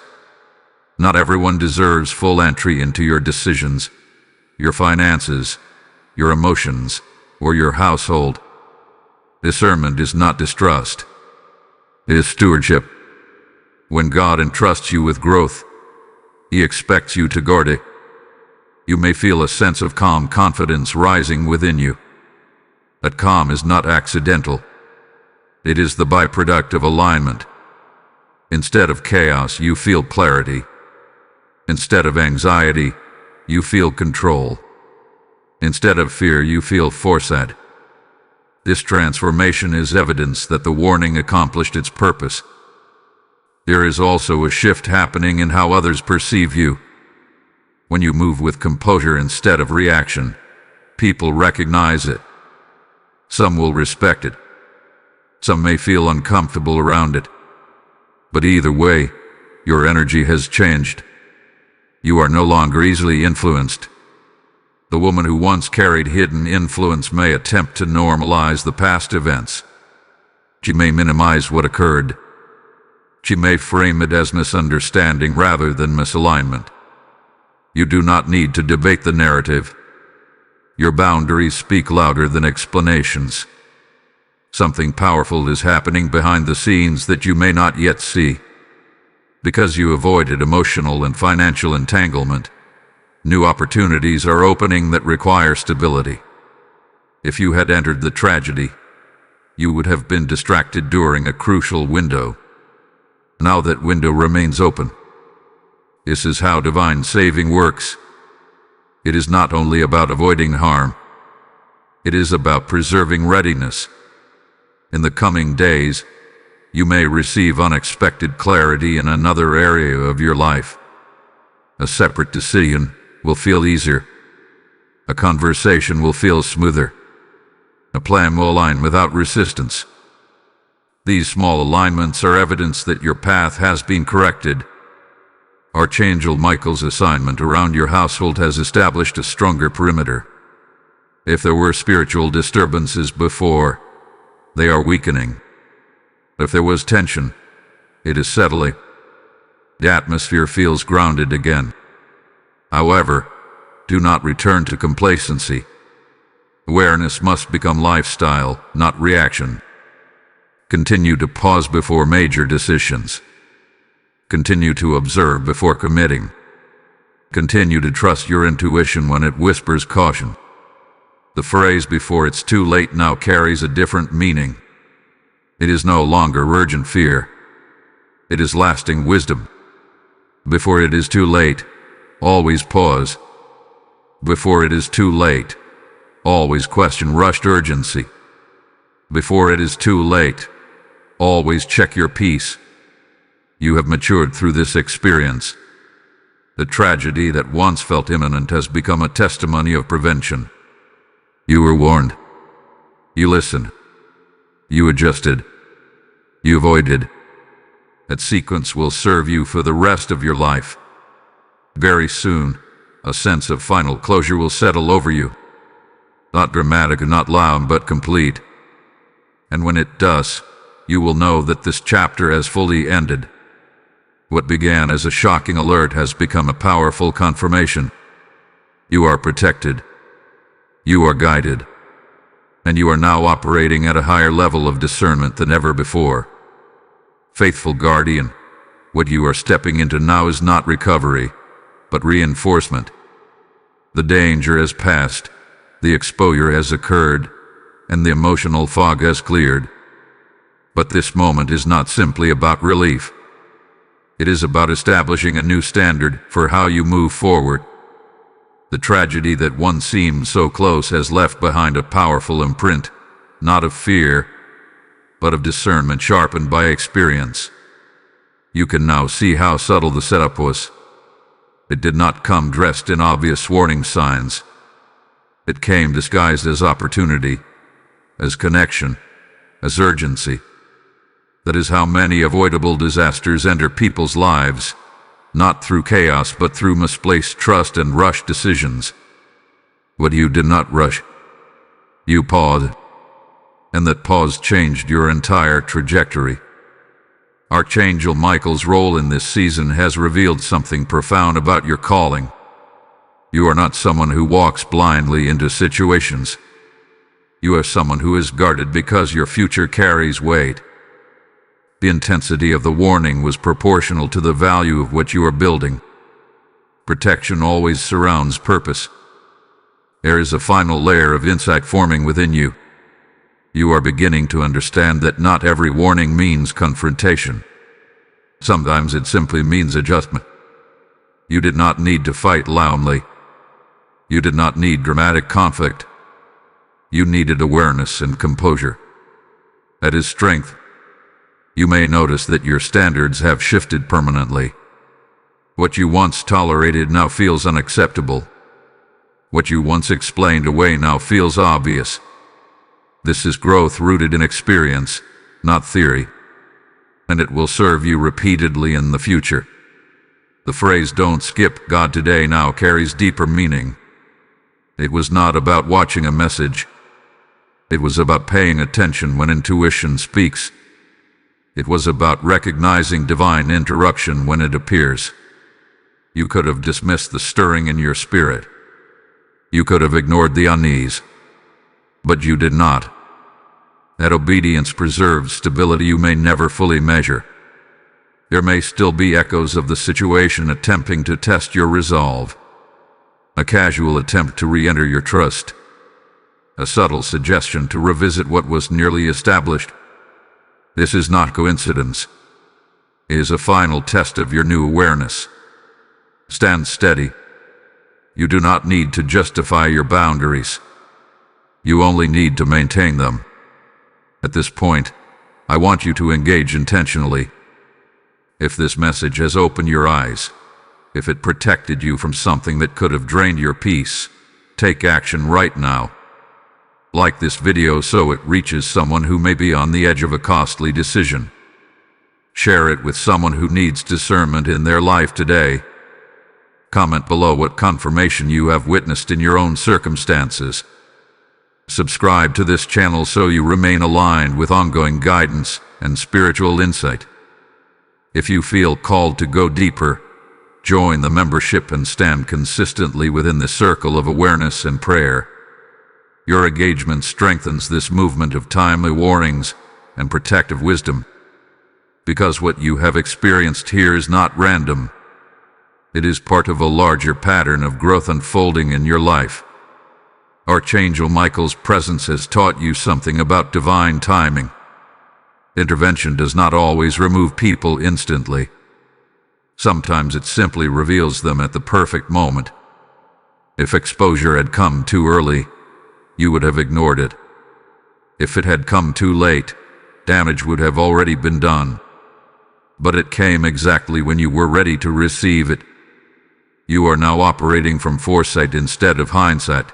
Not everyone deserves full entry into your decisions, your finances, your emotions, or your household. Discernment is not distrust. It is stewardship. When God entrusts you with growth, He expects you to guard it. You may feel a sense of calm confidence rising within you. That calm is not accidental. It is the byproduct of alignment. Instead of chaos, you feel clarity. Instead of anxiety, you feel control. Instead of fear, you feel foresight. This transformation is evidence that the warning accomplished its purpose. There is also a shift happening in how others perceive you. When you move with composure instead of reaction, people recognize it. Some will respect it. Some may feel uncomfortable around it. But either way, your energy has changed. You are no longer easily influenced. The woman who once carried hidden influence may attempt to normalize the past events. She may minimize what occurred. She may frame it as misunderstanding rather than misalignment. You do not need to debate the narrative. Your boundaries speak louder than explanations. Something powerful is happening behind the scenes that you may not yet see. Because you avoided emotional and financial entanglement, new opportunities are opening that require stability. If you had entered the tragedy, you would have been distracted during a crucial window. Now that window remains open. This is how divine saving works. It is not only about avoiding harm. It is about preserving readiness. In the coming days, you may receive unexpected clarity in another area of your life. A separate decision will feel easier. A conversation will feel smoother. A plan will align without resistance. These small alignments are evidence that your path has been corrected. Archangel Michael's assignment around your household has established a stronger perimeter. If there were spiritual disturbances before, they are weakening. If there was tension, it is settling. The atmosphere feels grounded again. However, do not return to complacency. Awareness must become lifestyle, not reaction. Continue to pause before major decisions. Continue to observe before committing. Continue to trust your intuition when it whispers caution. The phrase "before it's too late" now carries a different meaning. It is no longer urgent fear. It is lasting wisdom. Before it is too late, always pause. Before it is too late, always question rushed urgency. Before it is too late, always check your peace. You have matured through this experience. The tragedy that once felt imminent has become a testimony of prevention. You were warned. You listened. You adjusted. You avoided. That sequence will serve you for the rest of your life. Very soon, a sense of final closure will settle over you. Not dramatic and not loud, but complete. And when it does, you will know that this chapter has fully ended. What began as a shocking alert has become a powerful confirmation. You are protected. You are guided. And you are now operating at a higher level of discernment than ever before. Faithful guardian, what you are stepping into now is not recovery, but reinforcement. The danger has passed, the exposure has occurred, and the emotional fog has cleared. But this moment is not simply about relief. It is about establishing a new standard for how you move forward. The tragedy that once seemed so close has left behind a powerful imprint, not of fear, but of discernment sharpened by experience. You can now see how subtle the setup was. It did not come dressed in obvious warning signs. It came disguised as opportunity, as connection, as urgency. That is how many avoidable disasters enter people's lives, not through chaos but through misplaced trust and rushed decisions. But you did not rush. You paused, and that pause changed your entire trajectory. Archangel Michael's role in this season has revealed something profound about your calling. You are not someone who walks blindly into situations. You are someone who is guarded because your future carries weight. The intensity of the warning was proportional to the value of what you are building. Protection always surrounds purpose. There is a final layer of insight forming within you. You are beginning to understand that not every warning means confrontation. Sometimes it simply means adjustment. You did not need to fight loudly. You did not need dramatic conflict. You needed awareness and composure. That is strength. You may notice that your standards have shifted permanently. What you once tolerated now feels unacceptable. What you once explained away now feels obvious. This is growth rooted in experience, not theory, and it will serve you repeatedly in the future. The phrase "don't skip God today" now carries deeper meaning. It was not about watching a message. It was about paying attention when intuition speaks. It was about recognizing divine interruption when it appears. You could have dismissed the stirring in your spirit. You could have ignored the unease. But you did not. That obedience preserves stability you may never fully measure. There may still be echoes of the situation attempting to test your resolve. A casual attempt to re-enter your trust. A subtle suggestion to revisit what was nearly established. This is not coincidence. It is a final test of your new awareness. Stand steady. You do not need to justify your boundaries. You only need to maintain them. At this point, I want you to engage intentionally. If this message has opened your eyes, if it protected you from something that could have drained your peace, take action right now. Like this video so it reaches someone who may be on the edge of a costly decision. Share it with someone who needs discernment in their life today. Comment below what confirmation you have witnessed in your own circumstances. Subscribe to this channel so you remain aligned with ongoing guidance and spiritual insight. If you feel called to go deeper, join the membership and stand consistently within the circle of awareness and prayer. Your engagement strengthens this movement of timely warnings and protective wisdom. Because what you have experienced here is not random. It is part of a larger pattern of growth unfolding in your life. Archangel Michael's presence has taught you something about divine timing. Intervention does not always remove people instantly. Sometimes it simply reveals them at the perfect moment. If exposure had come too early, you would have ignored it. If it had come too late, damage would have already been done. But it came exactly when you were ready to receive it. You are now operating from foresight instead of hindsight.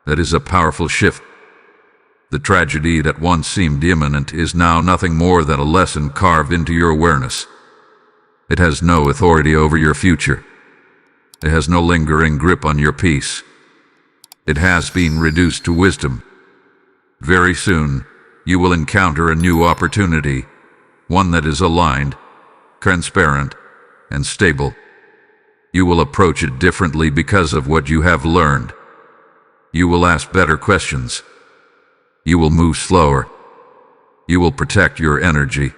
That is a powerful shift. The tragedy that once seemed imminent is now nothing more than a lesson carved into your awareness. It has no authority over your future. It has no lingering grip on your peace. It has been reduced to wisdom. Very soon, you will encounter a new opportunity, one that is aligned, transparent, and stable. You will approach it differently because of what you have learned. You will ask better questions. You will move slower. You will protect your energy.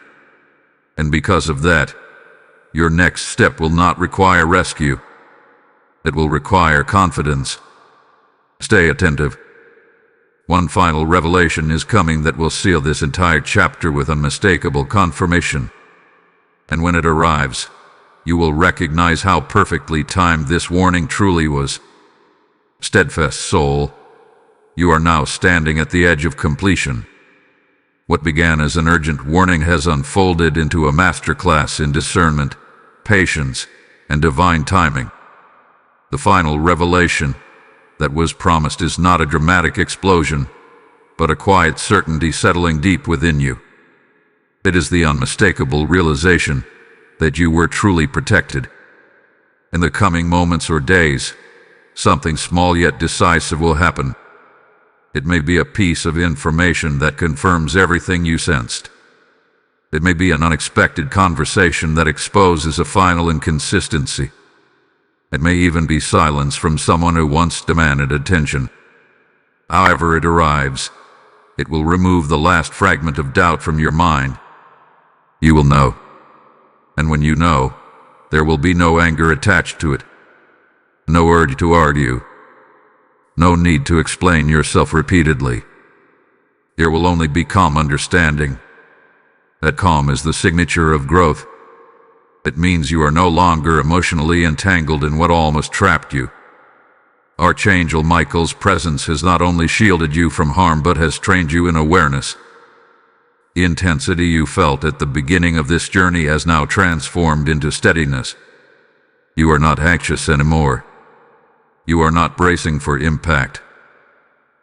And because of that, your next step will not require rescue. It will require confidence. Stay attentive. One final revelation is coming that will seal this entire chapter with unmistakable confirmation. And when it arrives, you will recognize how perfectly timed this warning truly was. Steadfast soul, you are now standing at the edge of completion. What began as an urgent warning has unfolded into a masterclass in discernment, patience, and divine timing. The final revelation that was promised is not a dramatic explosion, but a quiet certainty settling deep within you. It is the unmistakable realization that you were truly protected. In the coming moments or days, something small yet decisive will happen. It may be a piece of information that confirms everything you sensed. It may be an unexpected conversation that exposes a final inconsistency. It may even be silence from someone who once demanded attention. However it arrives, it will remove the last fragment of doubt from your mind. You will know. And when you know, there will be no anger attached to it. No urge to argue. No need to explain yourself repeatedly. There will only be calm understanding. That calm is the signature of growth. It means you are no longer emotionally entangled in what almost trapped you. Archangel Michael's presence has not only shielded you from harm but has trained you in awareness. The intensity you felt at the beginning of this journey has now transformed into steadiness. You are not anxious anymore. You are not bracing for impact.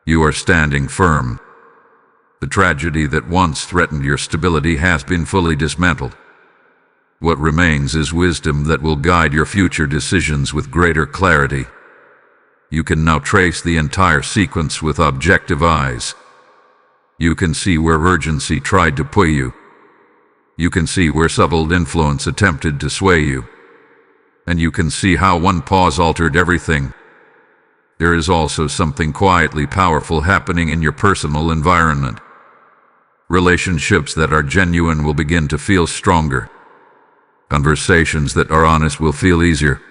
You are standing firm. The tragedy that once threatened your stability has been fully dismantled. What remains is wisdom that will guide your future decisions with greater clarity. You can now trace the entire sequence with objective eyes. You can see where urgency tried to pull you. You can see where subtle influence attempted to sway you. And you can see how one pause altered everything. There is also something quietly powerful happening in your personal environment. Relationships that are genuine will begin to feel stronger. Conversations that are honest will feel easier.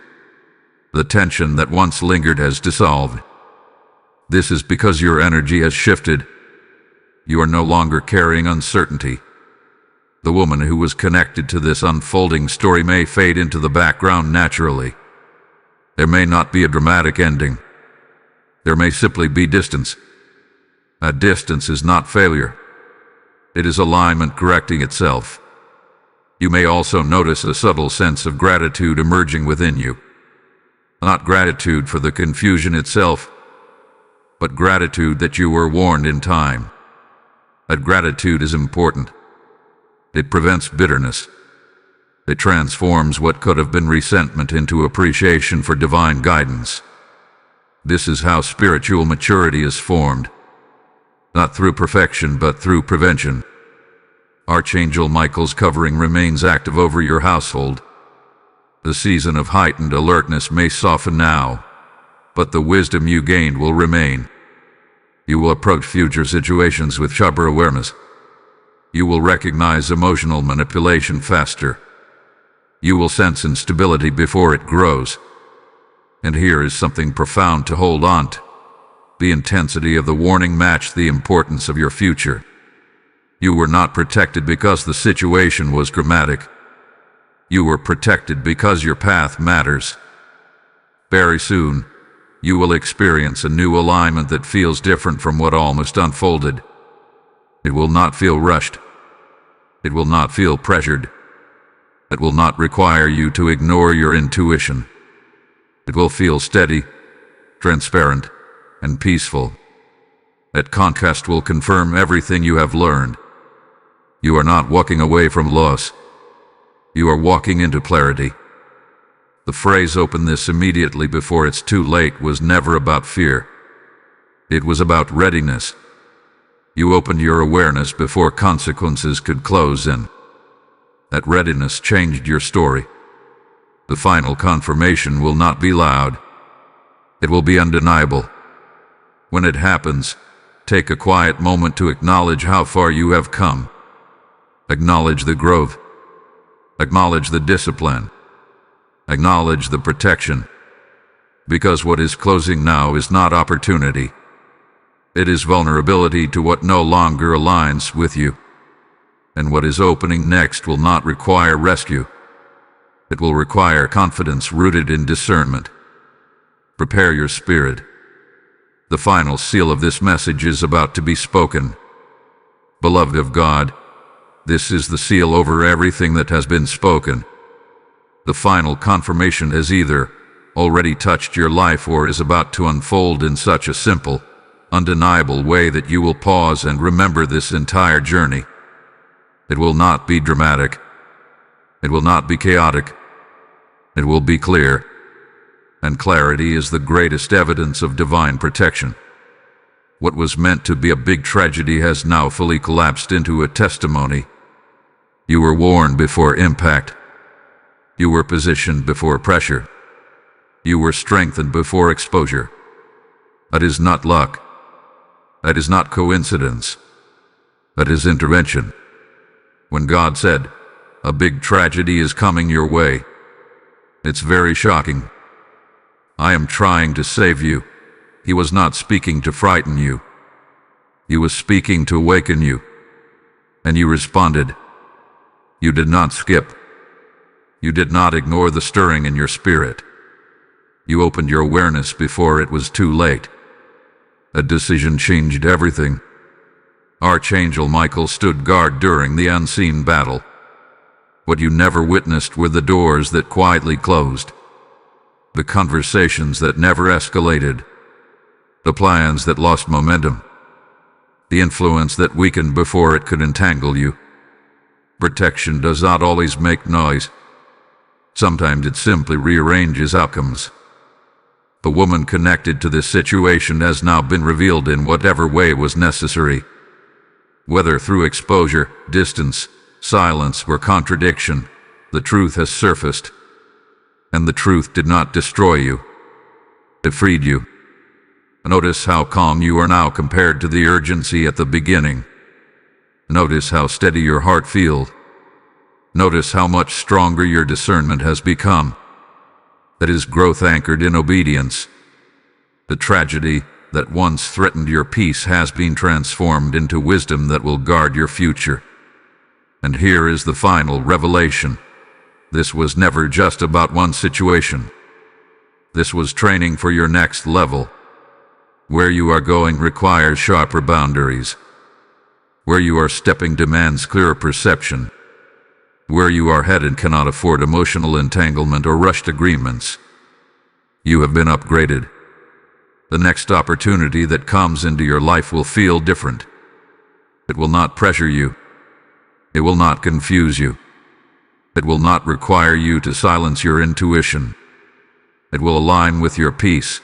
The tension that once lingered has dissolved. This is because your energy has shifted. You are no longer carrying uncertainty. The woman who was connected to this unfolding story may fade into the background naturally. There may not be a dramatic ending. There may simply be distance. That distance is not failure. It is alignment correcting itself. You may also notice a subtle sense of gratitude emerging within you. Not gratitude for the confusion itself, but gratitude that you were warned in time. That gratitude is important. It prevents bitterness. It transforms what could have been resentment into appreciation for divine guidance. This is how spiritual maturity is formed. Not through perfection, but through prevention. Archangel Michael's covering remains active over your household. The season of heightened alertness may soften now, but the wisdom you gained will remain. You will approach future situations with sharper awareness. You will recognize emotional manipulation faster. You will sense instability before it grows. And here is something profound to hold on to. The intensity of the warning matched the importance of your future. You were not protected because the situation was dramatic. You were protected because your path matters. Very soon, you will experience a new alignment that feels different from what almost unfolded. It will not feel rushed. It will not feel pressured. It will not require you to ignore your intuition. It will feel steady, transparent, and peaceful. That contrast will confirm everything you have learned. You are not walking away from loss. You are walking into clarity. The phrase "open this immediately before it's too late" was never about fear. It was about readiness. You opened your awareness before consequences could close in. That readiness changed your story. The final confirmation will not be loud. It will be undeniable. When it happens, take a quiet moment to acknowledge how far you have come. Acknowledge the growth. Acknowledge the discipline. Acknowledge the protection. Because what is closing now is not opportunity. It is vulnerability to what no longer aligns with you. And what is opening next will not require rescue. It will require confidence rooted in discernment. Prepare your spirit. The final seal of this message is about to be spoken. Beloved of God, this is the seal over everything that has been spoken. The final confirmation has either already touched your life or is about to unfold in such a simple, undeniable way that you will pause and remember this entire journey. It will not be dramatic. It will not be chaotic. It will be clear. And clarity is the greatest evidence of divine protection. What was meant to be a big tragedy has now fully collapsed into a testimony. You were warned before impact. You were positioned before pressure. You were strengthened before exposure. That is not luck. That is not coincidence. That is intervention. When God said, "A big tragedy is coming your way," it's very shocking. I am trying to save you. He was not speaking to frighten you. He was speaking to awaken you. And you responded. You did not skip. You did not ignore the stirring in your spirit. You opened your awareness before it was too late. That decision changed everything. Archangel Michael stood guard during the unseen battle. What you never witnessed were the doors that quietly closed, the conversations that never escalated, the plans that lost momentum, the influence that weakened before it could entangle you. Protection does not always make noise. Sometimes it simply rearranges outcomes. The woman connected to this situation has now been revealed in whatever way was necessary. Whether through exposure, distance, silence, or contradiction, the truth has surfaced. And the truth did not destroy you. It freed you. Notice how calm you are now compared to the urgency at the beginning. Notice how steady your heart feels. Notice how much stronger your discernment has become. That is growth anchored in obedience. The tragedy that once threatened your peace has been transformed into wisdom that will guard your future. And here is the final revelation. This was never just about one situation. This was training for your next level. Where you are going requires sharper boundaries. Where you are stepping demands clearer perception. Where you are headed cannot afford emotional entanglement or rushed agreements. You have been upgraded. The next opportunity that comes into your life will feel different. It will not pressure you. It will not confuse you. It will not require you to silence your intuition. It will align with your peace.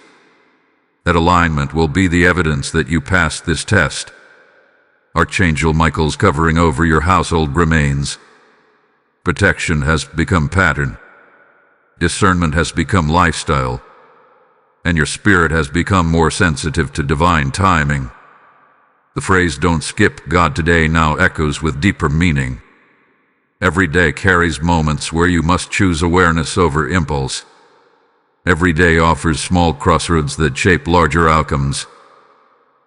That alignment will be the evidence that you passed this test. Archangel Michael's covering over your household remains. Protection has become pattern. Discernment has become lifestyle. And your spirit has become more sensitive to divine timing. The phrase "don't skip God today" now echoes with deeper meaning. Every day carries moments where you must choose awareness over impulse. Every day offers small crossroads that shape larger outcomes.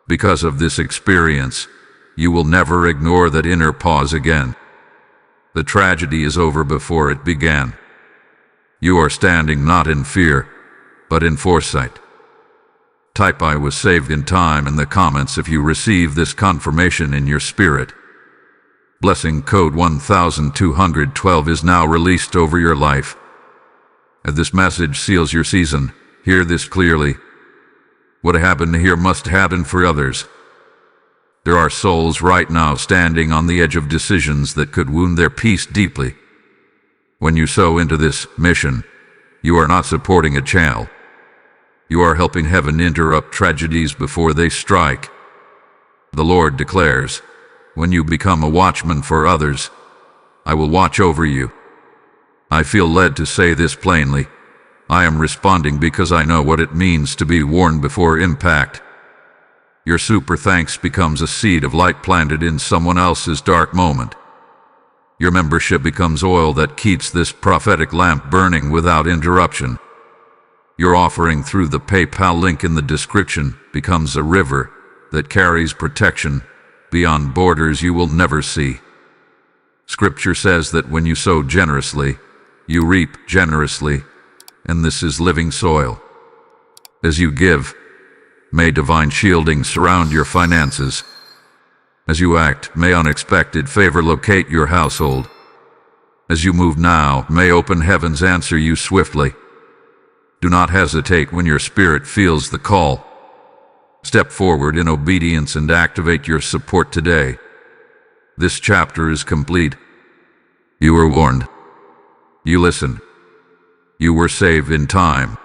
Because of this experience, you will never ignore that inner pause again. The tragedy is over before it began. You are standing not in fear, but in foresight. Type "I was saved in time" in the comments if you receive this confirmation in your spirit. Blessing code 1212 is now released over your life. As this message seals your season, hear this clearly. What happened here must happen for others. There are souls right now standing on the edge of decisions that could wound their peace deeply. When you sow into this mission, you are not supporting a channel. You are helping heaven interrupt tragedies before they strike. The Lord declares, when you become a watchman for others, I will watch over you. I feel led to say this plainly. I am responding because I know what it means to be warned before impact. Your super thanks becomes a seed of light planted in someone else's dark moment. Your membership becomes oil that keeps this prophetic lamp burning without interruption. Your offering through the PayPal link in the description becomes a river that carries protection beyond borders you will never see. Scripture says that when you sow generously, you reap generously, and this is living soil. As you give, may divine shielding surround your finances. As you act, may unexpected favor locate your household. As you move now, may open heavens answer you swiftly. Do not hesitate when your spirit feels the call. Step forward in obedience and activate your support today. This chapter is complete. You were warned. You listened. You were saved in time.